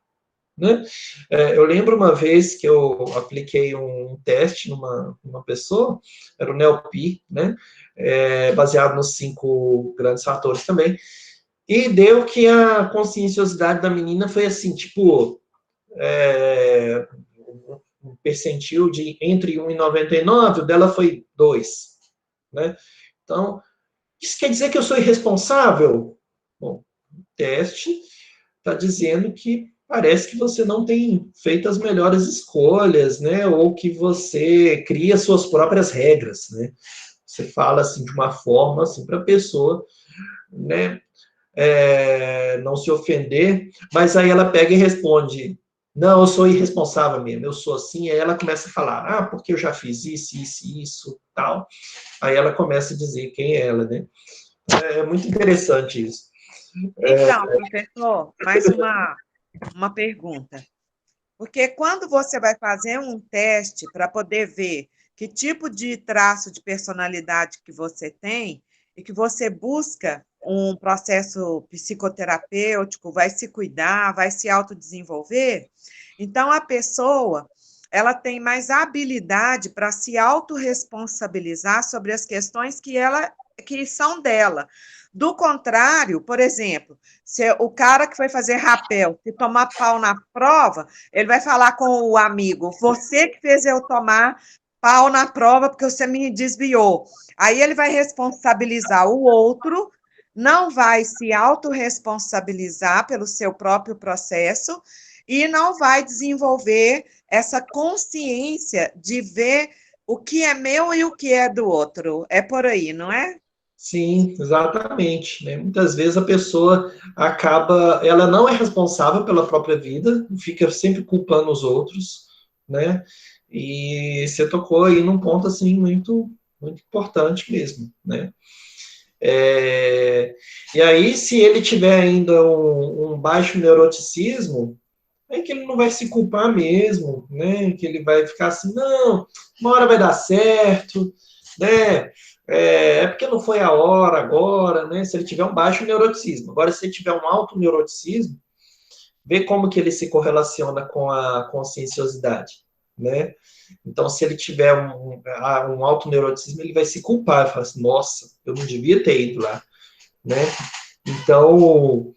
né? Eu lembro uma vez que eu apliquei um teste numa pessoa, era o NELP, né? Baseado nos 5 grandes fatores também, e deu que a conscienciosidade da menina foi assim, tipo, um percentil de entre 1 e 99, o dela foi 2, né? Então, isso quer dizer que eu sou irresponsável? Bom, o teste está dizendo que parece que você não tem feito as melhores escolhas, né? Ou que você cria suas próprias regras, né? Você fala assim de uma forma assim para a pessoa, né? Não se ofender, mas aí ela pega e responde: não, eu sou irresponsável mesmo, eu sou assim. Aí ela começa a falar: ah, porque eu já fiz isso, tal. Aí ela começa a dizer quem é ela, né? É muito interessante isso. Então, professor, mais uma pergunta. Porque quando você vai fazer um teste para poder ver que tipo de traço de personalidade que você tem e que você busca um processo psicoterapêutico, vai se cuidar, vai se autodesenvolver, então a pessoa ela tem mais habilidade para se autorresponsabilizar sobre as questões que são dela. Do contrário, por exemplo, se o cara que foi fazer rapel, se tomar pau na prova, ele vai falar com o amigo: você que fez eu tomar pau na prova porque você me desviou. Aí ele vai responsabilizar o outro, não vai se autorresponsabilizar pelo seu próprio processo e não vai desenvolver essa consciência de ver o que é meu e o que é do outro. É por aí, não é? Sim, exatamente, né? Muitas vezes a pessoa acaba, ela não é responsável pela própria vida, fica sempre culpando os outros, né? E você tocou aí num ponto assim muito importante mesmo, né? E aí, se ele tiver ainda um baixo neuroticismo, é que ele não vai se culpar mesmo, né? Que ele vai ficar assim, não, uma hora vai dar certo, né? Porque não foi a hora agora, né? Se ele tiver um baixo neuroticismo. Agora, se ele tiver um alto neuroticismo, vê como que ele se correlaciona com a conscienciosidade, né? Então, se ele tiver um alto neuroticismo, ele vai se culpar, vai falar assim, nossa, eu não devia ter ido lá, né? Então,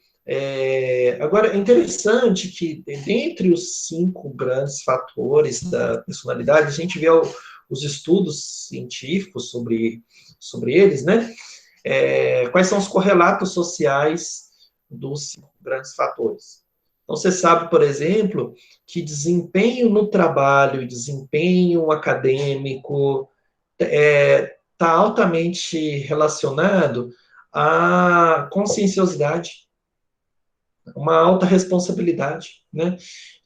agora, é interessante que, dentre os 5 grandes fatores da personalidade, a gente vê os estudos científicos sobre eles, né? Quais são os correlatos sociais dos 5 grandes fatores? Então, você sabe, por exemplo, que desempenho no trabalho e desempenho acadêmico está altamente relacionado à conscienciosidade, uma alta responsabilidade, né?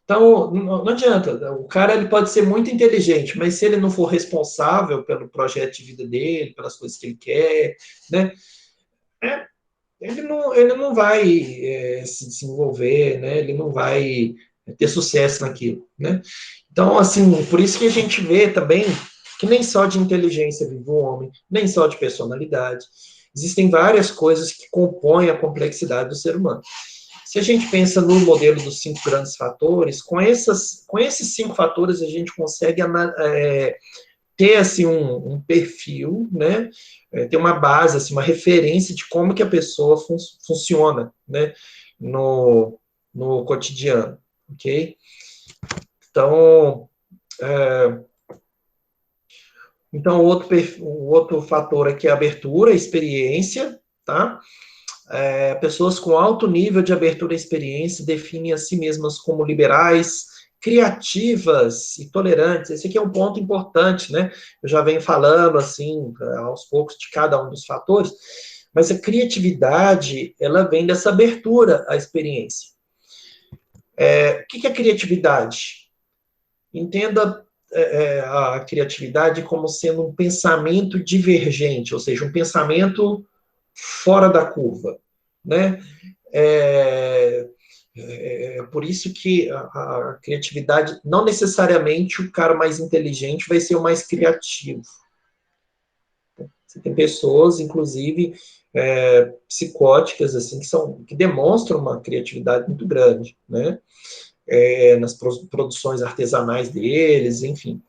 Então, não adianta, o cara ele pode ser muito inteligente, mas se ele não for responsável pelo projeto de vida dele, pelas coisas que ele quer, né? Ele não vai se desenvolver, né? Ele não vai ter sucesso naquilo, né? Então, assim, por isso que a gente vê também que nem só de inteligência vive o homem, nem só de personalidade. Existem várias coisas que compõem a complexidade do ser humano. Se a gente pensa no modelo dos 5 grandes fatores, com esses 5 fatores a gente consegue ter assim um perfil, né? Ter uma base, assim, uma referência de como que a pessoa funciona, né? No cotidiano, ok? Então, o outro fator aqui é a abertura, a experiência, tá? Pessoas com alto nível de abertura à experiência definem a si mesmas como liberais, criativas e tolerantes. Esse aqui é um ponto importante, né? Eu já venho falando, assim, aos poucos, de cada um dos fatores, mas a criatividade, ela vem dessa abertura à experiência. O que é criatividade? Entenda a criatividade como sendo um pensamento divergente, ou seja, um pensamento fora da curva, né? Por isso que a criatividade, não necessariamente o cara mais inteligente vai ser o mais criativo. Você tem pessoas, inclusive, psicóticas, assim, que demonstram uma criatividade muito grande, né? Nas produções artesanais deles, enfim.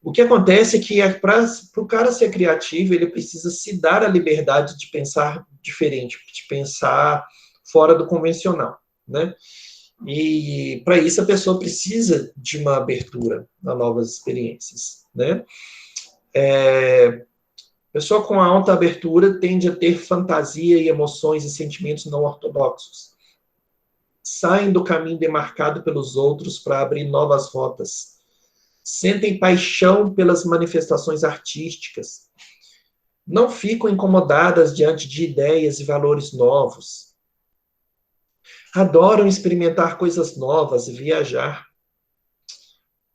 O que acontece é que para o cara ser criativo, ele precisa se dar a liberdade de pensar diferente, de pensar fora do convencional, né? E para isso a pessoa precisa de uma abertura a novas experiências, né? Pessoa com alta abertura tende a ter fantasia e emoções e sentimentos não ortodoxos. saem do caminho demarcado pelos outros para abrir novas rotas. Sentem paixão pelas manifestações artísticas. Não ficam incomodadas diante de ideias e valores novos. Adoram experimentar coisas novas e viajar.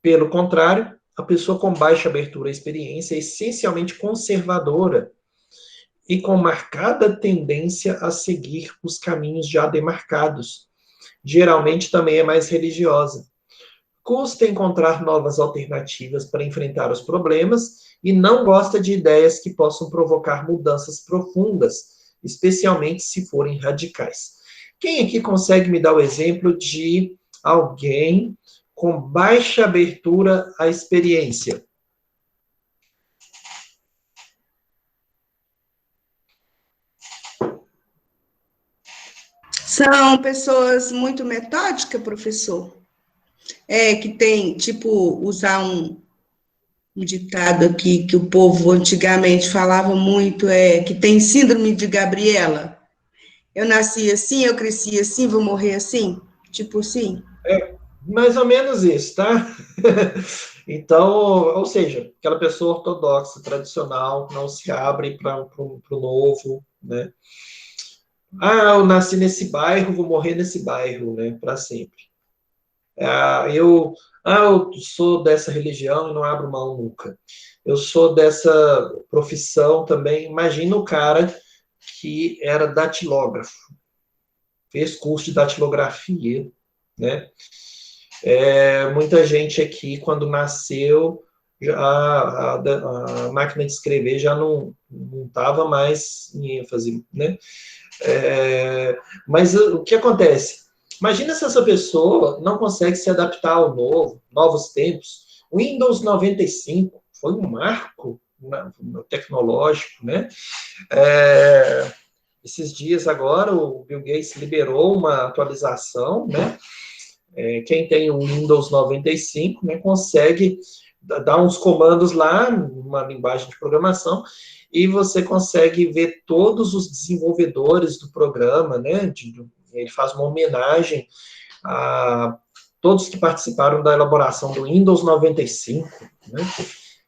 Pelo contrário, a pessoa com baixa abertura à experiência é essencialmente conservadora e com marcada tendência a seguir os caminhos já demarcados. Geralmente também é mais religiosa. Custa encontrar novas alternativas para enfrentar os problemas e não gosta de ideias que possam provocar mudanças profundas, especialmente se forem radicais. Quem aqui consegue me dar o exemplo de alguém com baixa abertura à experiência? São pessoas muito metódicas, professor? Que tem, tipo, usar um ditado aqui que o povo antigamente falava muito, que tem síndrome de Gabriela. Eu nasci assim, eu cresci assim, vou morrer assim? Tipo assim? Mais ou menos isso, tá? Então, ou seja, aquela pessoa ortodoxa, tradicional, não se abre para o novo, né? Eu nasci nesse bairro, vou morrer nesse bairro, né? Para sempre. Eu sou dessa religião e não abro mão nunca. Eu sou dessa profissão também. Imagina o cara que era datilógrafo, fez curso de datilografia, né? Muita gente aqui, quando nasceu, a máquina de escrever já não estava mais em ênfase, né? Mas o que acontece? Imagina se essa pessoa não consegue se adaptar ao novos tempos. O Windows 95 foi um marco tecnológico, né? Esses dias agora o Bill Gates liberou uma atualização, né? Quem tem o Windows 95, né, consegue dar uns comandos lá, uma linguagem de programação, e você consegue ver todos os desenvolvedores do programa, né? Ele faz uma homenagem a todos que participaram da elaboração do Windows 95, né?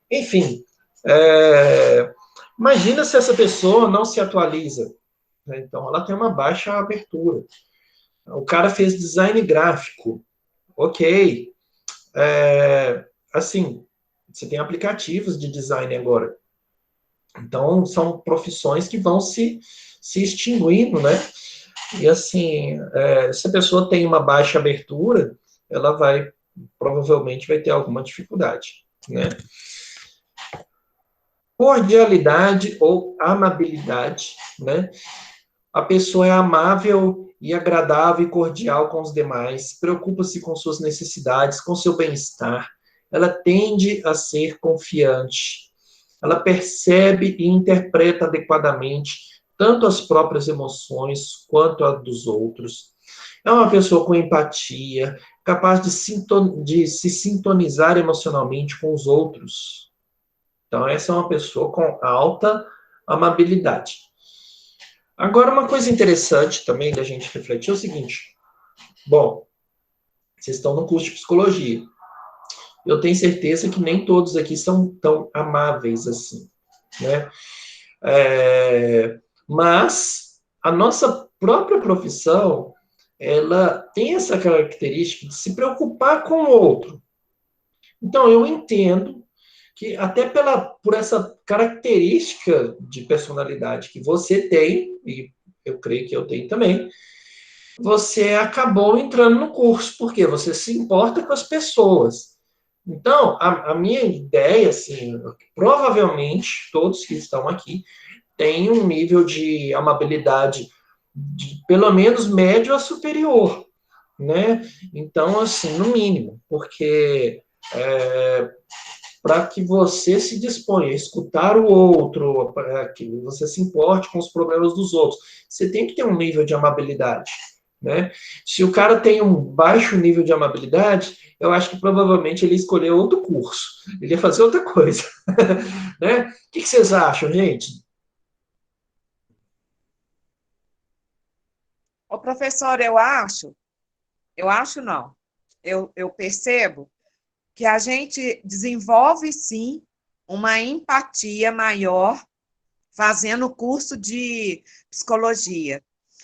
Enfim, imagina se essa pessoa não se atualiza, né? Então, ela tem uma baixa abertura. O cara fez design gráfico, ok. Assim, você tem aplicativos de design agora. Então, são profissões que vão se extinguindo, né? E, assim, se a pessoa tem uma baixa abertura, ela provavelmente vai ter alguma dificuldade, né? Cordialidade ou amabilidade, né? A pessoa é amável e agradável e cordial com os demais, preocupa-se com suas necessidades, com seu bem-estar. Ela tende a ser confiante. Ela percebe e interpreta adequadamente tanto as próprias emoções quanto a dos outros. É uma pessoa com empatia, capaz de se sintonizar emocionalmente com os outros. Então, essa é uma pessoa com alta amabilidade. Agora, uma coisa interessante também da gente refletir é o seguinte. Bom, vocês estão no curso de psicologia. Eu tenho certeza que nem todos aqui são tão amáveis assim, né? Mas a nossa própria profissão, ela tem essa característica de se preocupar com o outro. Então, eu entendo que até por essa característica de personalidade que você tem, e eu creio que eu tenho também, você acabou entrando no curso, porque você se importa com as pessoas. Então, a minha ideia, assim, provavelmente todos que estão aqui têm um nível de amabilidade de pelo menos médio a superior, né? Então, assim, no mínimo, porque para que você se disponha a escutar o outro, para que você se importe com os problemas dos outros, você tem que ter um nível de amabilidade, né? Se o cara tem um baixo nível de amabilidade, eu acho que provavelmente ele ia escolher outro curso, ele ia fazer outra coisa, né? O que vocês acham, gente? Ô, professor, eu acho Eu acho não. Eu percebo que a gente desenvolve, sim, uma empatia maior fazendo curso de psicologia.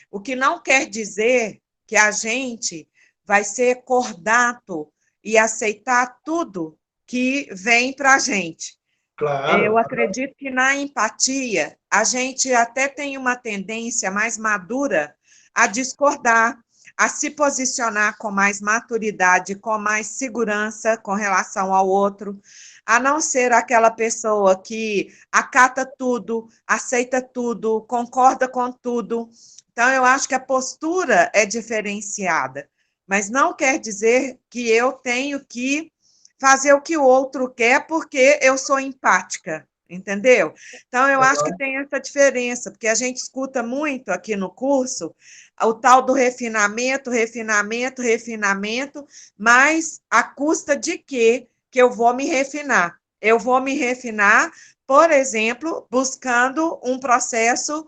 O que não quer dizer que a gente vai ser cordato e aceitar tudo que vem para a gente. Claro. Eu acredito que na empatia, a gente até tem uma tendência mais madura a discordar, a se posicionar com mais maturidade, com mais segurança com relação ao outro, a não ser aquela pessoa que acata tudo, aceita tudo, concorda com tudo. Então, eu acho que a postura é diferenciada, mas não quer dizer que eu tenho que fazer o que o outro quer porque eu sou empática, entendeu? Então, eu acho que tem essa diferença, porque a gente escuta muito aqui no curso o tal do refinamento, refinamento, refinamento, mas à custa de quê que eu vou me refinar? Eu vou me refinar, por exemplo, buscando um processo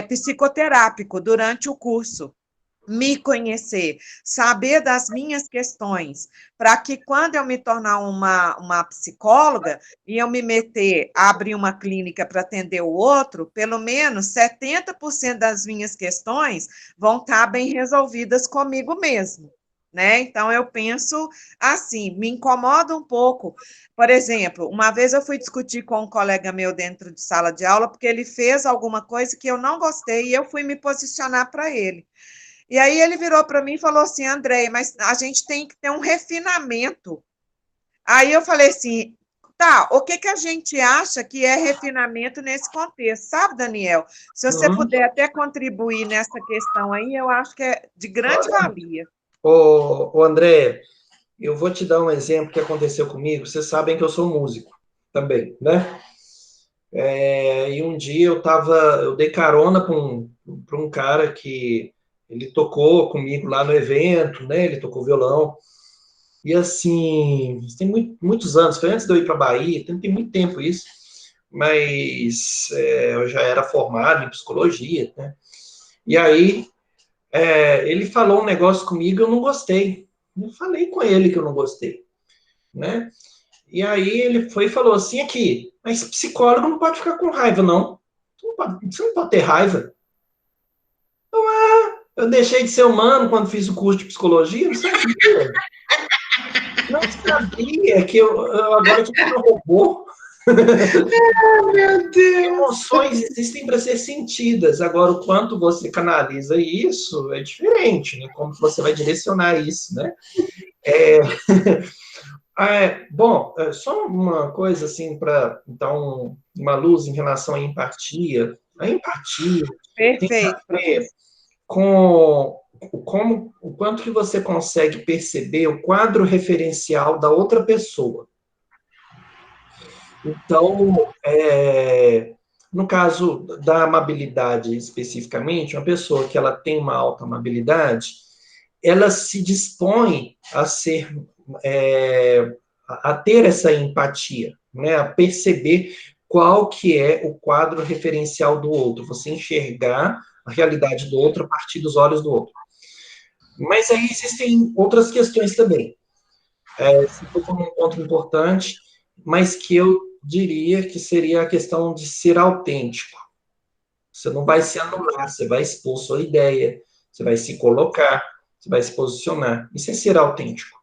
psicoterápico durante o curso. Me conhecer, saber das minhas questões, para que quando eu me tornar uma psicóloga e eu me meter a abrir uma clínica para atender o outro, pelo menos 70% das minhas questões vão estar bem resolvidas comigo mesmo, né? Então, eu penso assim, me incomoda um pouco. Por exemplo, uma vez eu fui discutir com um colega meu dentro de sala de aula, porque ele fez alguma coisa que eu não gostei e eu fui me posicionar para ele. E aí ele virou para mim e falou assim, André, mas a gente tem que ter um refinamento. Aí eu falei assim, tá, o que a gente acha que é refinamento nesse contexto? Sabe, Daniel? Se você puder até contribuir nessa questão aí, eu acho que é de grande valia. Ô, André, eu vou te dar um exemplo que aconteceu comigo. Vocês sabem que eu sou músico também, né? E um dia eu dei carona para um cara que ele tocou comigo lá no evento, né? Ele tocou violão. E assim, tem muitos anos, foi antes de eu ir para a Bahia, tem muito tempo isso, mas eu já era formado em psicologia, né? E aí ele falou um negócio comigo, eu não gostei. Eu falei com ele que eu não gostei, né? E aí ele foi e falou assim aqui, mas psicólogo não pode ficar com raiva, não. Você não pode ter raiva. Eu deixei de ser humano quando fiz o curso de psicologia, não sabia. Não sabia que eu agora eu um robô. Meu Deus! Emoções existem para ser sentidas. Agora, o quanto você canaliza isso é diferente, né? Como você vai direcionar isso, né? Bom, só uma coisa assim para dar uma luz em relação à empatia. A empatia Perfeito, tem a ver com o quanto que você consegue perceber o quadro referencial da outra pessoa. Então, no caso da amabilidade especificamente, uma pessoa que ela tem uma alta amabilidade, ela se dispõe a ser, a ter essa empatia, né, a perceber qual que é o quadro referencial do outro, você enxergar a realidade do outro a partir dos olhos do outro. Mas aí existem outras questões também. Você tocou num ponto importante, mas que eu diria que seria a questão de ser autêntico. Você não vai se anular, você vai expor sua ideia, você vai se colocar, você vai se posicionar. Isso é ser autêntico.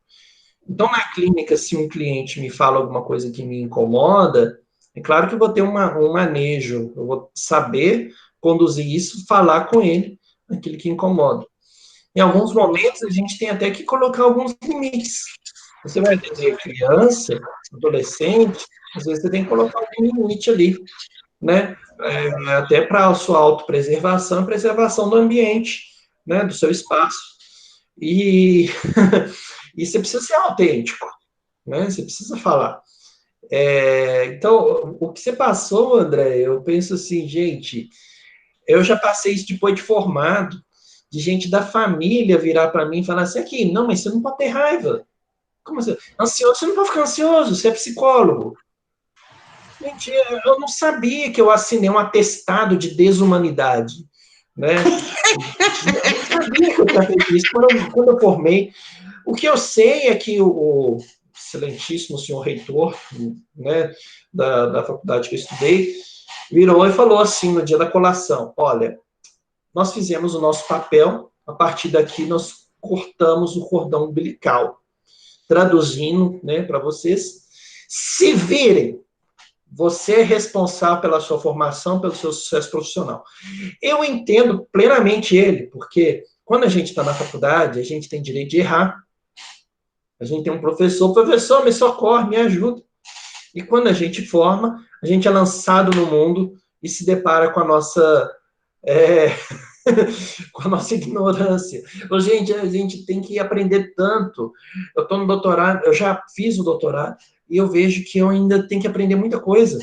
Então, na clínica, se um cliente me fala alguma coisa que me incomoda, é claro que eu vou ter um manejo, eu vou saber conduzir isso, falar com ele aquilo que incomoda. Em alguns momentos, a gente tem até que colocar alguns limites. Você vai atender criança, adolescente, às vezes você tem que colocar algum limite ali, né? Até para a sua autopreservação e preservação do ambiente, né? Do seu espaço. E você precisa ser autêntico, né? Você precisa falar. Então, o que você passou, André, eu penso assim, gente, eu já passei isso depois de formado, de gente da família virar para mim e falar assim, aqui, não, mas você não pode ter raiva. Como assim? Ansioso, você não pode ficar ansioso, você é psicólogo. Gente, eu não sabia que eu assinei um atestado de desumanidade. né? Eu não sabia que eu tinha feito isso quando eu formei. O que eu sei é que o excelentíssimo senhor reitor, né, da faculdade que eu estudei, virou e falou assim no dia da colação: olha, nós fizemos o nosso papel, a partir daqui nós cortamos o cordão umbilical. Traduzindo, né, para vocês, se virem, você é responsável pela sua formação, pelo seu sucesso profissional. Eu entendo plenamente ele, porque quando a gente está na faculdade, a gente tem direito de errar. A gente tem um professor, me socorre, me ajuda. E quando a gente forma, a gente é lançado no mundo e se depara com a nossa com a nossa ignorância. Gente, a gente tem que aprender tanto. Eu estou no doutorado, eu já fiz o doutorado, e eu vejo que eu ainda tenho que aprender muita coisa,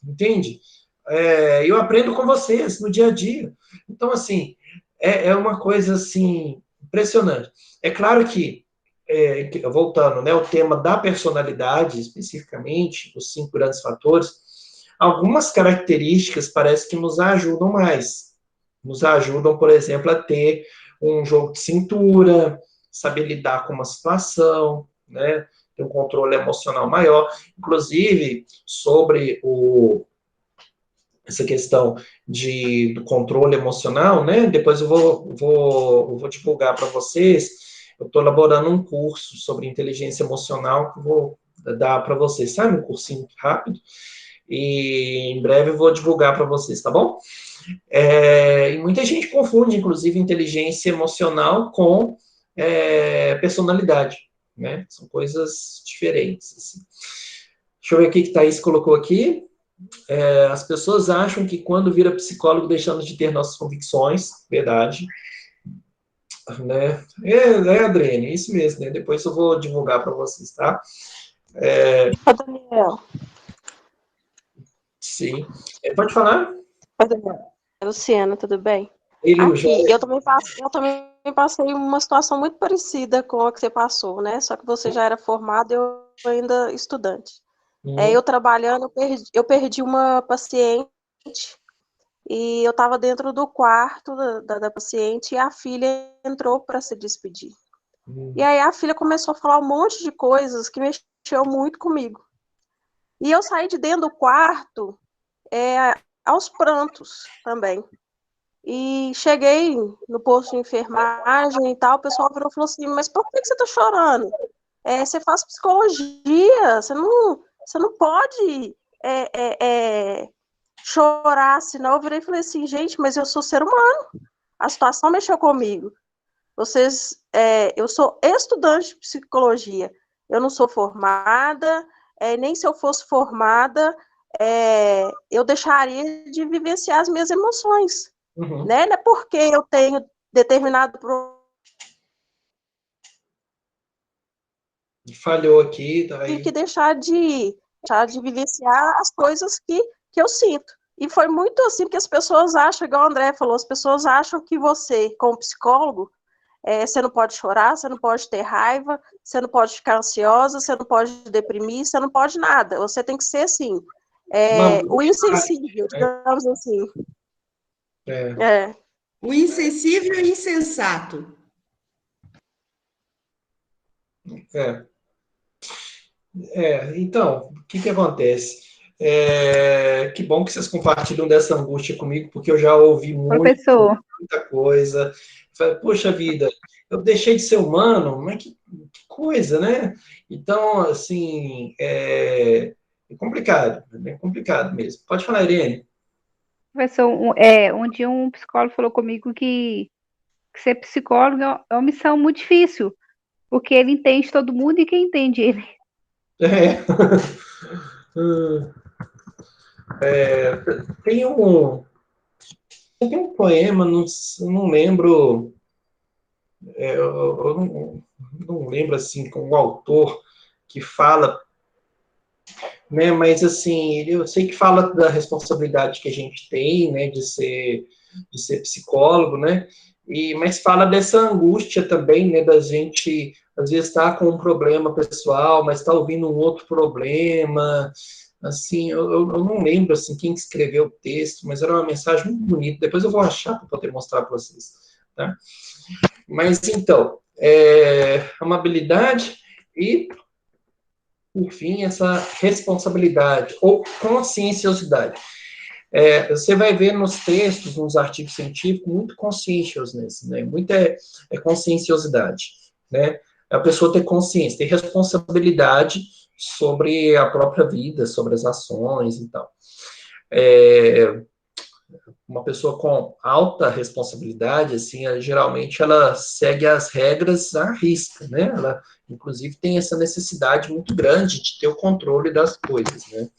entende? Eu aprendo com vocês no dia a dia. Então, assim, é uma coisa, assim, impressionante. É claro que, voltando, né, o tema da personalidade, especificamente, os 5 grandes fatores, algumas características parece que nos ajudam mais. Nos ajudam, por exemplo, a ter um jogo de cintura, saber lidar com uma situação, né? Ter um controle emocional maior. Inclusive, sobre essa questão do controle emocional, né? Depois eu vou divulgar para vocês. Eu estou elaborando um curso sobre inteligência emocional que eu vou dar para vocês, sabe? Um cursinho rápido. E em breve eu vou divulgar para vocês, tá bom? E muita gente confunde, inclusive, inteligência emocional com personalidade, né? São coisas diferentes. Assim. Deixa eu ver o que a Thaís colocou aqui. As pessoas acham que quando vira psicólogo deixamos de ter nossas convicções, verdade. Né? Adriane, isso mesmo, né? Depois eu vou divulgar para vocês, tá? Daniel. Sim. Pode falar? Luciana, tudo bem? Aqui, eu também passei uma situação muito parecida com a que você passou, né? Só que você já era formado e eu ainda estudante. Eu trabalhando, eu perdi uma paciente e eu estava dentro do quarto da paciente e a filha entrou para se despedir. E aí a filha começou a falar um monte de coisas que mexeu muito comigo. E eu saí de dentro do quarto aos prantos também. E cheguei no posto de enfermagem e tal, o pessoal virou e falou assim, mas por que você está chorando? Você faz psicologia, você não pode chorar, senão eu virei e falei assim, gente, mas eu sou ser humano, a situação mexeu comigo. Eu sou estudante de psicologia, eu não sou formada, nem se eu fosse formada, eu deixaria de vivenciar as minhas emoções. Né? Não é porque eu tenho determinado falhou aqui, tá aí. Tem que deixar de vivenciar as coisas que eu sinto. E foi muito assim, porque as pessoas acham, igual o André falou, as pessoas acham que você, como psicólogo, você não pode chorar, você não pode ter raiva, você não pode ficar ansiosa, você não pode deprimir, você não pode nada. Você tem que ser assim, o insensível, digamos assim. O insensível e insensato. Então, o que acontece? Que bom que vocês compartilham dessa angústia comigo, porque eu já ouvi muita coisa. Poxa vida, eu deixei de ser humano, mas que coisa, né? Então, assim, é complicado mesmo. Pode falar, Irene. Professor, um dia um psicólogo falou comigo que ser psicólogo é uma missão muito difícil, porque ele entende todo mundo e quem entende ele. Tem um poema, não lembro, eu não lembro assim com o autor que fala, né? Mas assim, eu sei que fala da responsabilidade que a gente tem, né, de ser psicólogo, né? Mas fala dessa angústia também, né, da gente às vezes estar com um problema pessoal, mas está ouvindo um outro problema, assim, eu não lembro, assim, quem escreveu o texto, mas era uma mensagem muito bonita, depois eu vou achar para poder mostrar para vocês, tá? Mas, então, amabilidade e, por fim, essa responsabilidade, ou conscienciosidade. Você vai ver nos textos, nos artigos científicos, muito conscientiousness, né? Muita conscienciosidade, né? A pessoa ter consciência, ter responsabilidade sobre a própria vida, sobre as ações e tal. Uma pessoa com alta responsabilidade, assim, geralmente ela segue as regras à risca, né? Ela, inclusive, tem essa necessidade muito grande de ter o controle das coisas, né?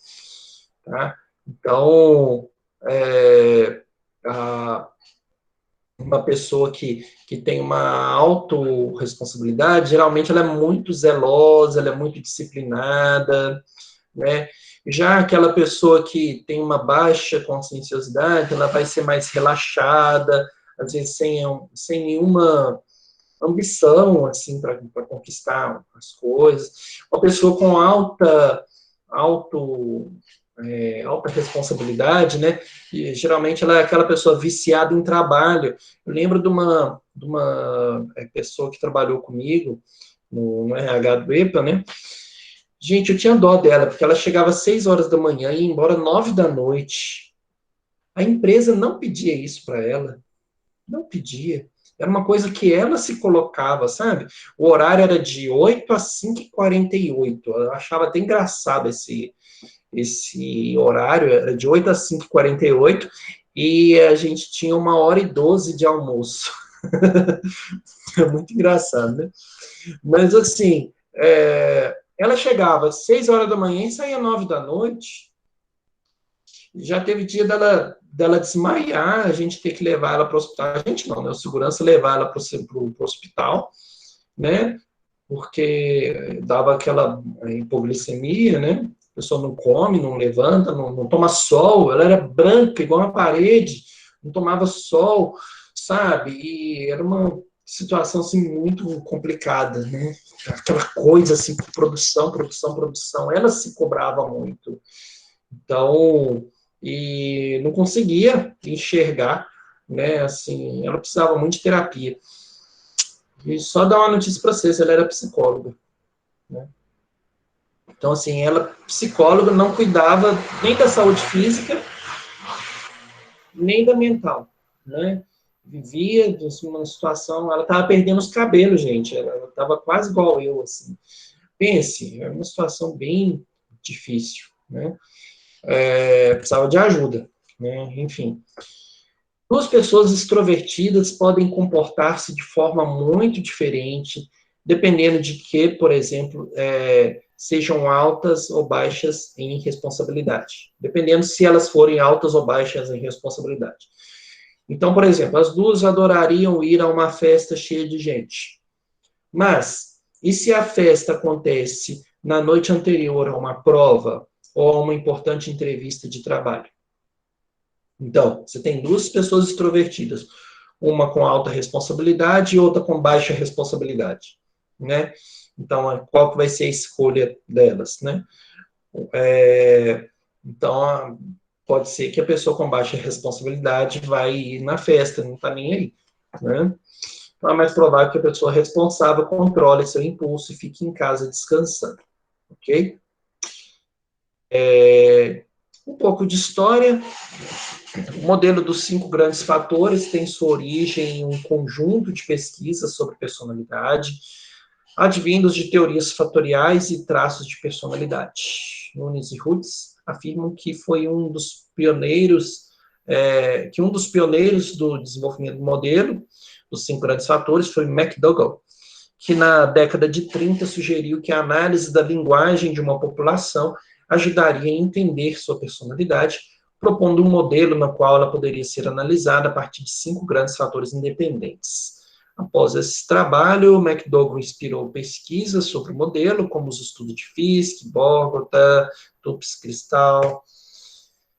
Tá? Então, uma pessoa que tem uma autorresponsabilidade, geralmente ela é muito zelosa, ela é muito disciplinada, né? Já aquela pessoa que tem uma baixa conscienciosidade, ela vai ser mais relaxada, às vezes sem nenhuma ambição, assim, para conquistar as coisas. Uma pessoa com alta responsabilidade, né? E, geralmente ela é aquela pessoa viciada em trabalho. Eu lembro de uma pessoa que trabalhou comigo no RH do EPA, né? Gente, eu tinha dó dela, porque ela chegava às 6 horas da manhã e ia embora 9 da noite. A empresa não pedia isso para ela. Não pedia. Era uma coisa que ela se colocava, sabe? O horário era de 8 às 5h48. Eu achava até engraçado esse horário, era de 8 às 5h48, e a gente tinha 1h12 de almoço. É muito engraçado, né? Mas, assim, ela chegava às 6 horas da manhã e saía 9 da noite. Já teve dia dela desmaiar, a gente ter que levar ela para o hospital. A gente não, né? O segurança levar ela para o hospital, né? Porque dava aquela hipoglicemia, né? A pessoa não come, não levanta, não toma sol. Ela era branca, igual uma parede, não tomava sol, sabe? E era uma situação, assim, muito complicada, né? Aquela coisa, assim, produção. Ela se cobrava muito. Então, e não conseguia enxergar, né? Assim, ela precisava muito de terapia. E só dar uma notícia para vocês, ela era psicóloga, né? Então, assim, ela, psicóloga, não cuidava nem da saúde física, nem da mental, né? Vivia numa situação, ela estava perdendo os cabelos, gente, ela estava quase igual eu, assim. Pense, é uma situação bem difícil, né? Precisava de ajuda, né? Enfim. Duas pessoas extrovertidas podem comportar-se de forma muito diferente, dependendo de que, por exemplo, sejam altas ou baixas em responsabilidade. Dependendo se elas forem altas ou baixas em responsabilidade. Então, por exemplo, as duas adorariam ir a uma festa cheia de gente. Mas, e se a festa acontece na noite anterior a uma prova ou a uma importante entrevista de trabalho? Então, você tem duas pessoas extrovertidas, uma com alta responsabilidade e outra com baixa responsabilidade, né? Então, qual que vai ser a escolha delas, né? Então, pode ser que a pessoa com baixa responsabilidade vai ir na festa, não está nem aí, né? Então, é mais provável que a pessoa responsável controle seu impulso e fique em casa descansando, ok? Um pouco de história. O modelo dos 5 grandes fatores tem sua origem em um conjunto de pesquisas sobre personalidade, advindos de teorias fatoriais e traços de personalidade. Nunes e Rutz afirmam que foi um dos pioneiros do desenvolvimento do modelo dos 5 grandes fatores foi McDougall, que na década de 30 sugeriu que a análise da linguagem de uma população ajudaria a entender sua personalidade, propondo um modelo no qual ela poderia ser analisada a partir de 5 grandes fatores independentes. Após esse trabalho, McDougall inspirou pesquisas sobre o modelo, como os estudos de Fiske, Bogota, Topps-Cristal.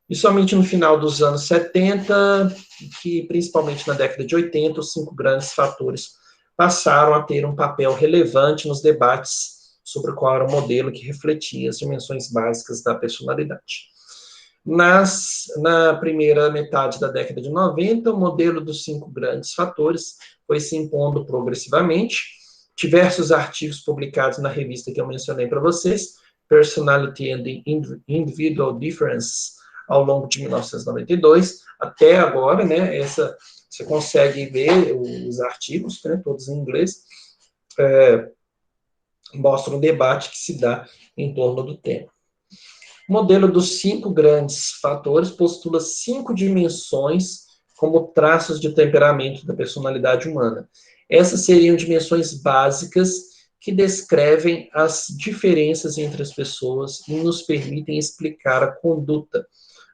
E somente no final dos anos 70, que principalmente na década de 80, os 5 grandes fatores passaram a ter um papel relevante nos debates sobre qual era o modelo que refletia as dimensões básicas da personalidade. Na primeira metade da década de 90, o modelo dos 5 grandes fatores foi se impondo progressivamente. Diversos artigos publicados na revista que eu mencionei para vocês, Personality and the Individual Difference, ao longo de 1992, até agora, né, você consegue ver os artigos, né, todos em inglês, mostram um debate que se dá em torno do tema. O modelo dos 5 grandes fatores postula 5 dimensões como traços de temperamento da personalidade humana. Essas seriam dimensões básicas que descrevem as diferenças entre as pessoas e nos permitem explicar a conduta.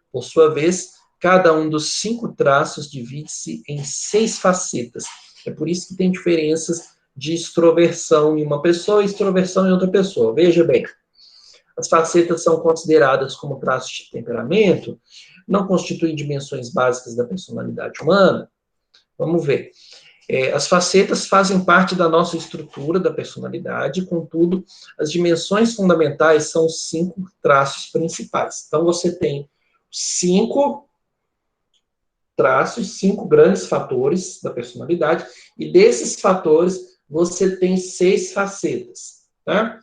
Por sua vez, cada um dos 5 traços divide-se em 6 facetas. É por isso que tem diferenças de extroversão em uma pessoa e extroversão em outra pessoa. Veja bem, as facetas são consideradas como traços de temperamento, não constituem dimensões básicas da personalidade humana. Vamos ver. As facetas fazem parte da nossa estrutura da personalidade, contudo, as dimensões fundamentais são os 5 traços principais. Então, você tem 5 traços, 5 grandes fatores da personalidade, e desses fatores, você tem 6 facetas, tá?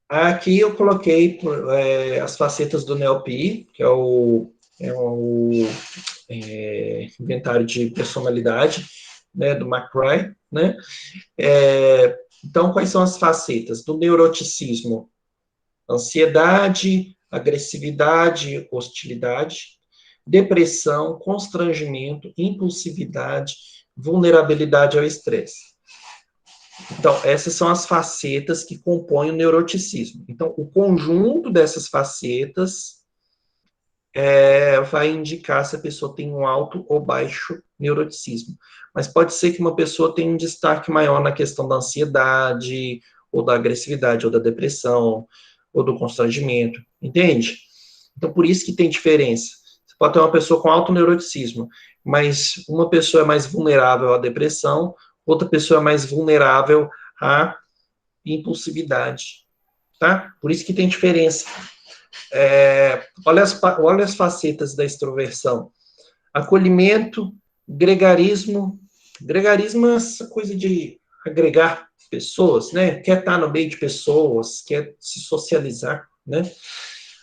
Aqui eu coloquei as facetas do NLP, que é o inventário de personalidade, né, do McRae, né? Então, quais são as facetas? Do neuroticismo: ansiedade, agressividade, hostilidade, depressão, constrangimento, impulsividade, vulnerabilidade ao estresse. Então, essas são as facetas que compõem o neuroticismo. Então, o conjunto dessas facetas vai indicar se a pessoa tem um alto ou baixo neuroticismo. Mas pode ser que uma pessoa tenha um destaque maior na questão da ansiedade, ou da agressividade, ou da depressão, ou do constrangimento, entende? Então, por isso que tem diferença. Você pode ter uma pessoa com alto neuroticismo, mas uma pessoa é mais vulnerável à depressão, outra pessoa é mais vulnerável à impulsividade, tá? Por isso que tem diferença. Olha as facetas da extroversão: acolhimento, gregarismo. Gregarismo é essa coisa de agregar pessoas, né? Quer estar no meio de pessoas, quer se socializar, né?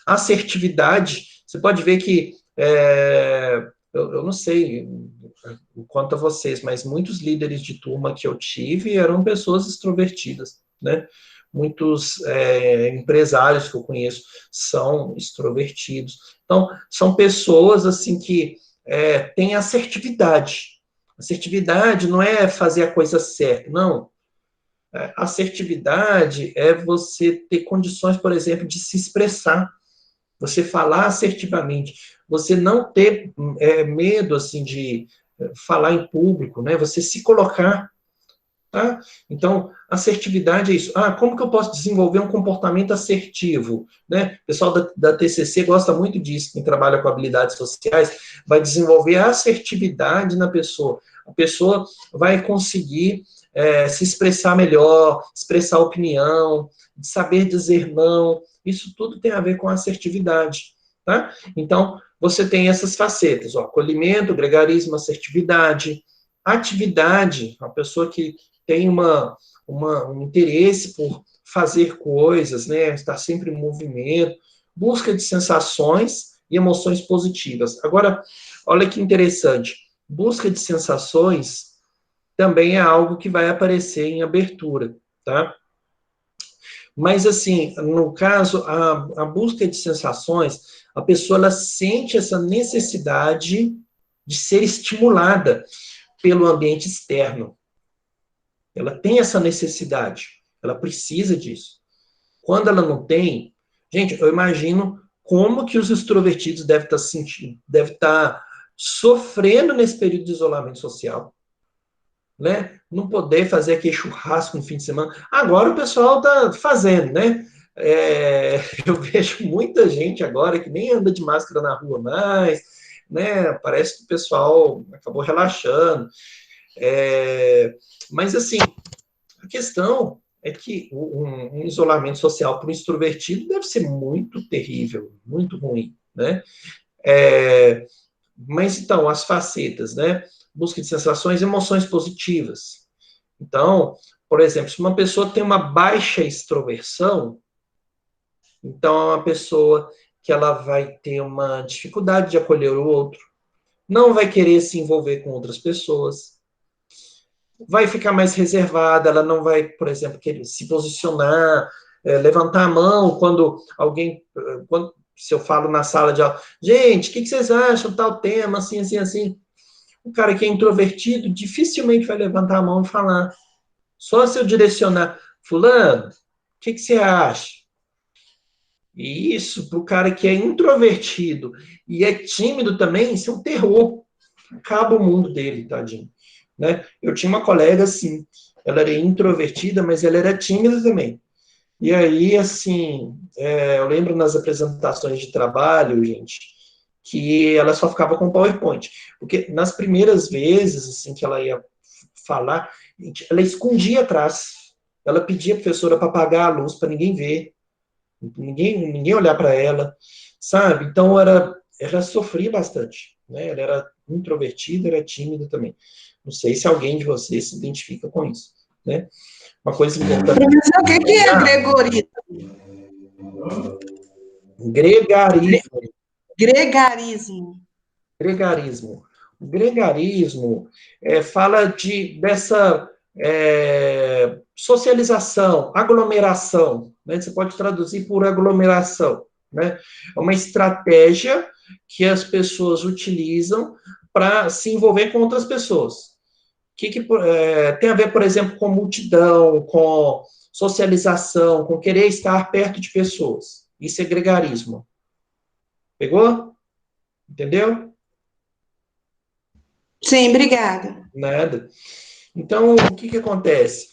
Assertividade, você pode ver que eu não sei quanto a vocês, mas muitos líderes de turma que eu tive eram pessoas extrovertidas, né? Muitos empresários que eu conheço são extrovertidos. Então, são pessoas, assim, que têm assertividade. Assertividade não é fazer a coisa certa, não. Assertividade é você ter condições, por exemplo, de se expressar, você falar assertivamente, você não ter medo, assim, de falar em público, né? Você se colocar, tá? Então, assertividade é isso. Como que eu posso desenvolver um comportamento assertivo, né? O pessoal da TCC gosta muito disso, quem trabalha com habilidades sociais, vai desenvolver a assertividade na pessoa. A pessoa vai conseguir se expressar melhor, expressar opinião, saber dizer não. Isso tudo tem a ver com assertividade, tá? Então, você tem essas facetas: acolhimento, gregarismo, assertividade, atividade, uma pessoa que tem um interesse por fazer coisas, né? Está sempre em movimento, busca de sensações e emoções positivas. Agora, olha que interessante, busca de sensações também é algo que vai aparecer em abertura, tá? Mas, assim, no caso, a busca de sensações, a pessoa, ela sente essa necessidade de ser estimulada pelo ambiente externo. Ela tem essa necessidade, ela precisa disso. Quando ela não tem, gente, eu imagino como que os extrovertidos devem estar sentindo, devem estar sofrendo nesse período de isolamento social, né? Não poder fazer aquele churrasco no fim de semana. Agora o pessoal está fazendo, né? Eu vejo muita gente agora que nem anda de máscara na rua mais, né? Parece que o pessoal acabou relaxando. Mas, assim, A questão é que um isolamento social para um extrovertido deve ser muito terrível, muito ruim, né? Mas, então, as facetas, né? Busca de sensações e emoções positivas. Então, por exemplo, se uma pessoa tem uma baixa extroversão, então é uma pessoa que ela vai ter uma dificuldade de acolher o outro, não vai querer se envolver com outras pessoas, vai ficar mais reservada, ela não vai, por exemplo, querer se posicionar, levantar a mão quando alguém, se eu falo na sala de aula, gente, o que vocês acham, tal tema, assim, assim, assim. O cara que é introvertido dificilmente vai levantar a mão e falar. Só se eu direcionar, fulano, o que você acha? E isso, para o cara que é introvertido e é tímido também, isso é um terror. Acaba o mundo dele, tadinho. Né? Eu tinha uma colega, assim, ela era introvertida, mas ela era tímida também. E aí, assim, eu lembro nas apresentações de trabalho, gente, que ela só ficava com PowerPoint. Porque nas primeiras vezes, assim, que ela ia falar, ela escondia atrás. Ela pedia a professora para apagar a luz, para ninguém ver. Ninguém olhar para ela, sabe? Então, ela sofria bastante, né? Ela era introvertida, era tímida também. Não sei se alguém de vocês se identifica com isso, né? Uma coisa importante. Professor, o que é gregorismo? Gregarismo. Gregarismo. Gregarismo. O gregarismo fala dessa socialização, aglomeração, né? Você pode traduzir por aglomeração, né? É uma estratégia que as pessoas utilizam para se envolver com outras pessoas. Que tem a ver, por exemplo, com multidão, com socialização, com querer estar perto de pessoas. Isso é gregarismo. Pegou? Entendeu? Sim, obrigada. Nada. Então, o que acontece?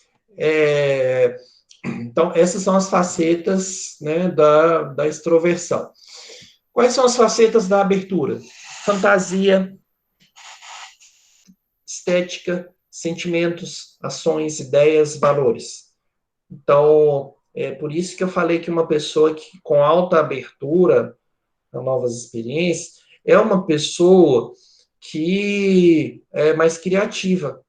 Então, essas são as facetas, né, da extroversão. Quais são as facetas da abertura? Fantasia, estética, sentimentos, ações, ideias, valores. Então, é por isso que eu falei que uma pessoa que, com alta abertura a novas experiências é uma pessoa que é mais criativa.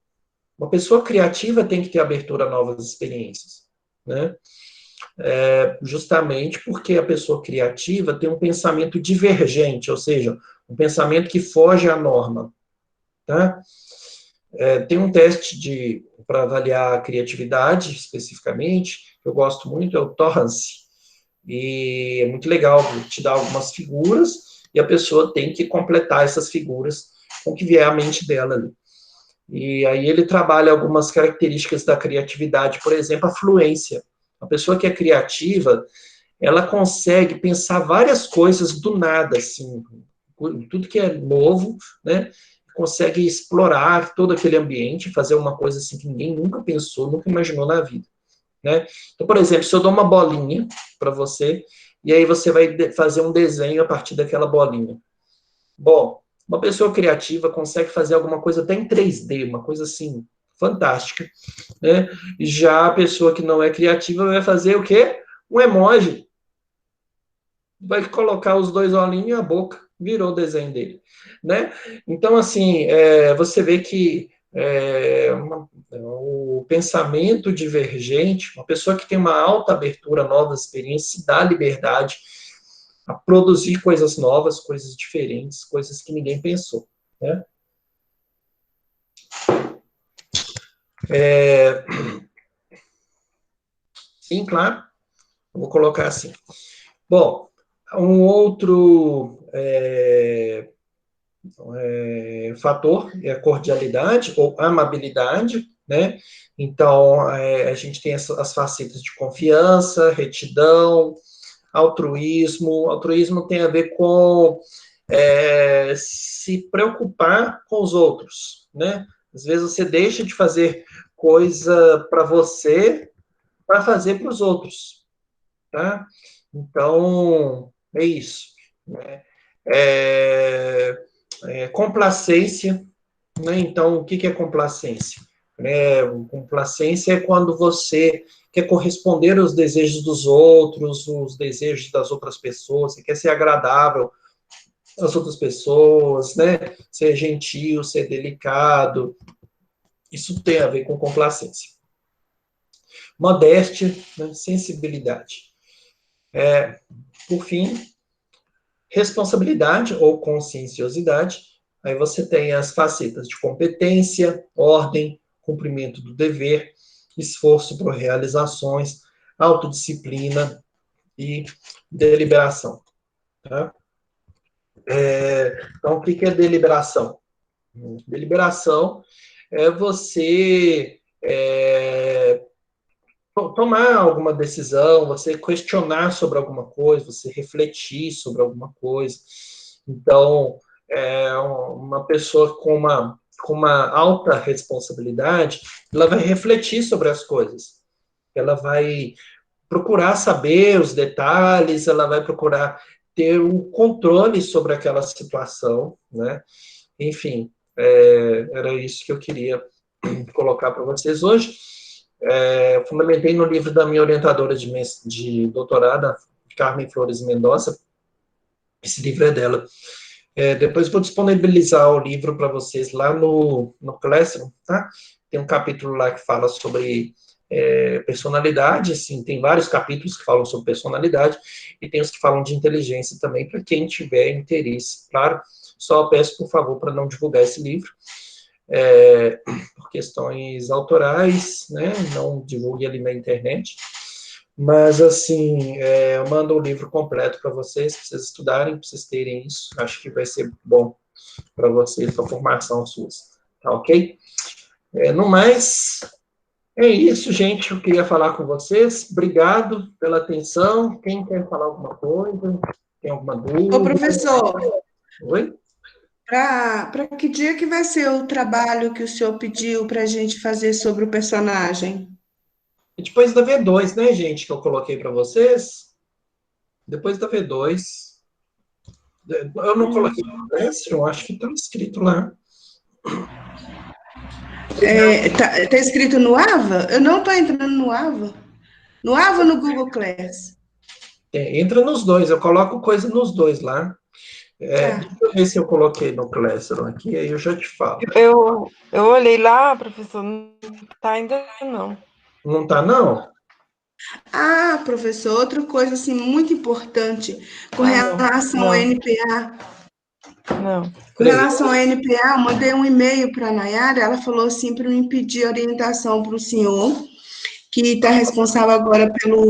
Uma pessoa criativa tem que ter abertura a novas experiências, né? Justamente porque a pessoa criativa tem um pensamento divergente, ou seja, um pensamento que foge à norma, tá? Tem um teste para avaliar a criatividade, especificamente, que eu gosto muito, é o Torrance. E é muito legal, te dá algumas figuras, e a pessoa tem que completar essas figuras com o que vier à mente dela ali. E aí ele trabalha algumas características da criatividade, por exemplo, a fluência. A pessoa que é criativa, ela consegue pensar várias coisas do nada, assim, tudo que é novo, né? Consegue explorar todo aquele ambiente, fazer uma coisa assim que ninguém nunca pensou, nunca imaginou na vida, né? Então, por exemplo, se eu dou uma bolinha para você, e aí você vai fazer um desenho a partir daquela bolinha. Bom, uma pessoa criativa consegue fazer alguma coisa até em 3D, uma coisa assim, fantástica, né? Já a pessoa que não é criativa vai fazer o quê? Um emoji. Vai colocar os dois olhinhos e a boca, virou o desenho dele, né? Então, assim, você vê que o pensamento divergente, uma pessoa que tem uma alta abertura a novas experiências, se dá liberdade a produzir coisas novas, coisas diferentes, coisas que ninguém pensou, né? Sim, claro. Eu vou colocar assim. Bom, um outro fator é a cordialidade ou amabilidade, né? Então, a gente tem as facetas de confiança, retidão, altruísmo. Altruísmo tem a ver com se preocupar com os outros, né? Às vezes você deixa de fazer coisa para você para fazer para os outros, tá? Então, é isso, né? Complacência, né? Então, o que é complacência? né? Complacência é quando você quer corresponder aos desejos dos outros, os desejos das outras pessoas, você quer ser agradável às outras pessoas, né? Ser gentil, ser delicado. Isso tem a ver com complacência. Modéstia, né? Sensibilidade. Por fim, responsabilidade ou conscienciosidade. Aí você tem as facetas de competência, ordem, cumprimento do dever, esforço por realizações, autodisciplina e deliberação. Tá? Então, o que é deliberação? Deliberação é você tomar alguma decisão, você questionar sobre alguma coisa, você refletir sobre alguma coisa. Então, uma pessoa com uma alta responsabilidade, ela vai refletir sobre as coisas. Ela vai procurar saber os detalhes, ela vai procurar ter um controle sobre aquela situação, né? Enfim, era isso que eu queria colocar para vocês hoje. Fundamentei no livro da minha orientadora de doutorado, Carmen Flores Mendonça. Esse livro é dela. Depois vou disponibilizar o livro para vocês lá no Classroom, tá? Tem um capítulo lá que fala sobre personalidade, assim, tem vários capítulos que falam sobre personalidade, e tem os que falam de inteligência também, para quem tiver interesse. Claro, só peço, por favor, para não divulgar esse livro, por questões autorais, né? Não divulgue ali na internet. Mas, assim, eu mando o livro completo para vocês estudarem, para vocês terem isso. Acho que vai ser bom para vocês, para a formação suas. Tá ok? No mais, é isso, gente. Eu queria falar com vocês. Obrigado pela atenção. Quem quer falar alguma coisa? Tem alguma dúvida? Ô, professor. Oi? Para que dia que vai ser o trabalho que o senhor pediu para a gente fazer sobre o personagem? E depois da V2, né, gente, que eu coloquei para vocês. Depois da V2. Eu não coloquei no Classroom, acho que está escrito lá. Tá escrito no AVA? Eu não estou entrando no AVA. No AVA ou no Google Class? Entra nos dois, eu coloco coisa nos dois lá. Tá. Deixa eu ver se eu coloquei no Classroom aqui, aí eu já te falo. Eu olhei lá, professor, não está ainda não. Não está, não? Ah, professor, outra coisa assim muito importante com relação ao NPA. Não. Com relação ao NPA, eu mandei um e-mail para a Nayara, ela falou assim para me pedir orientação para o senhor, que está responsável agora pelo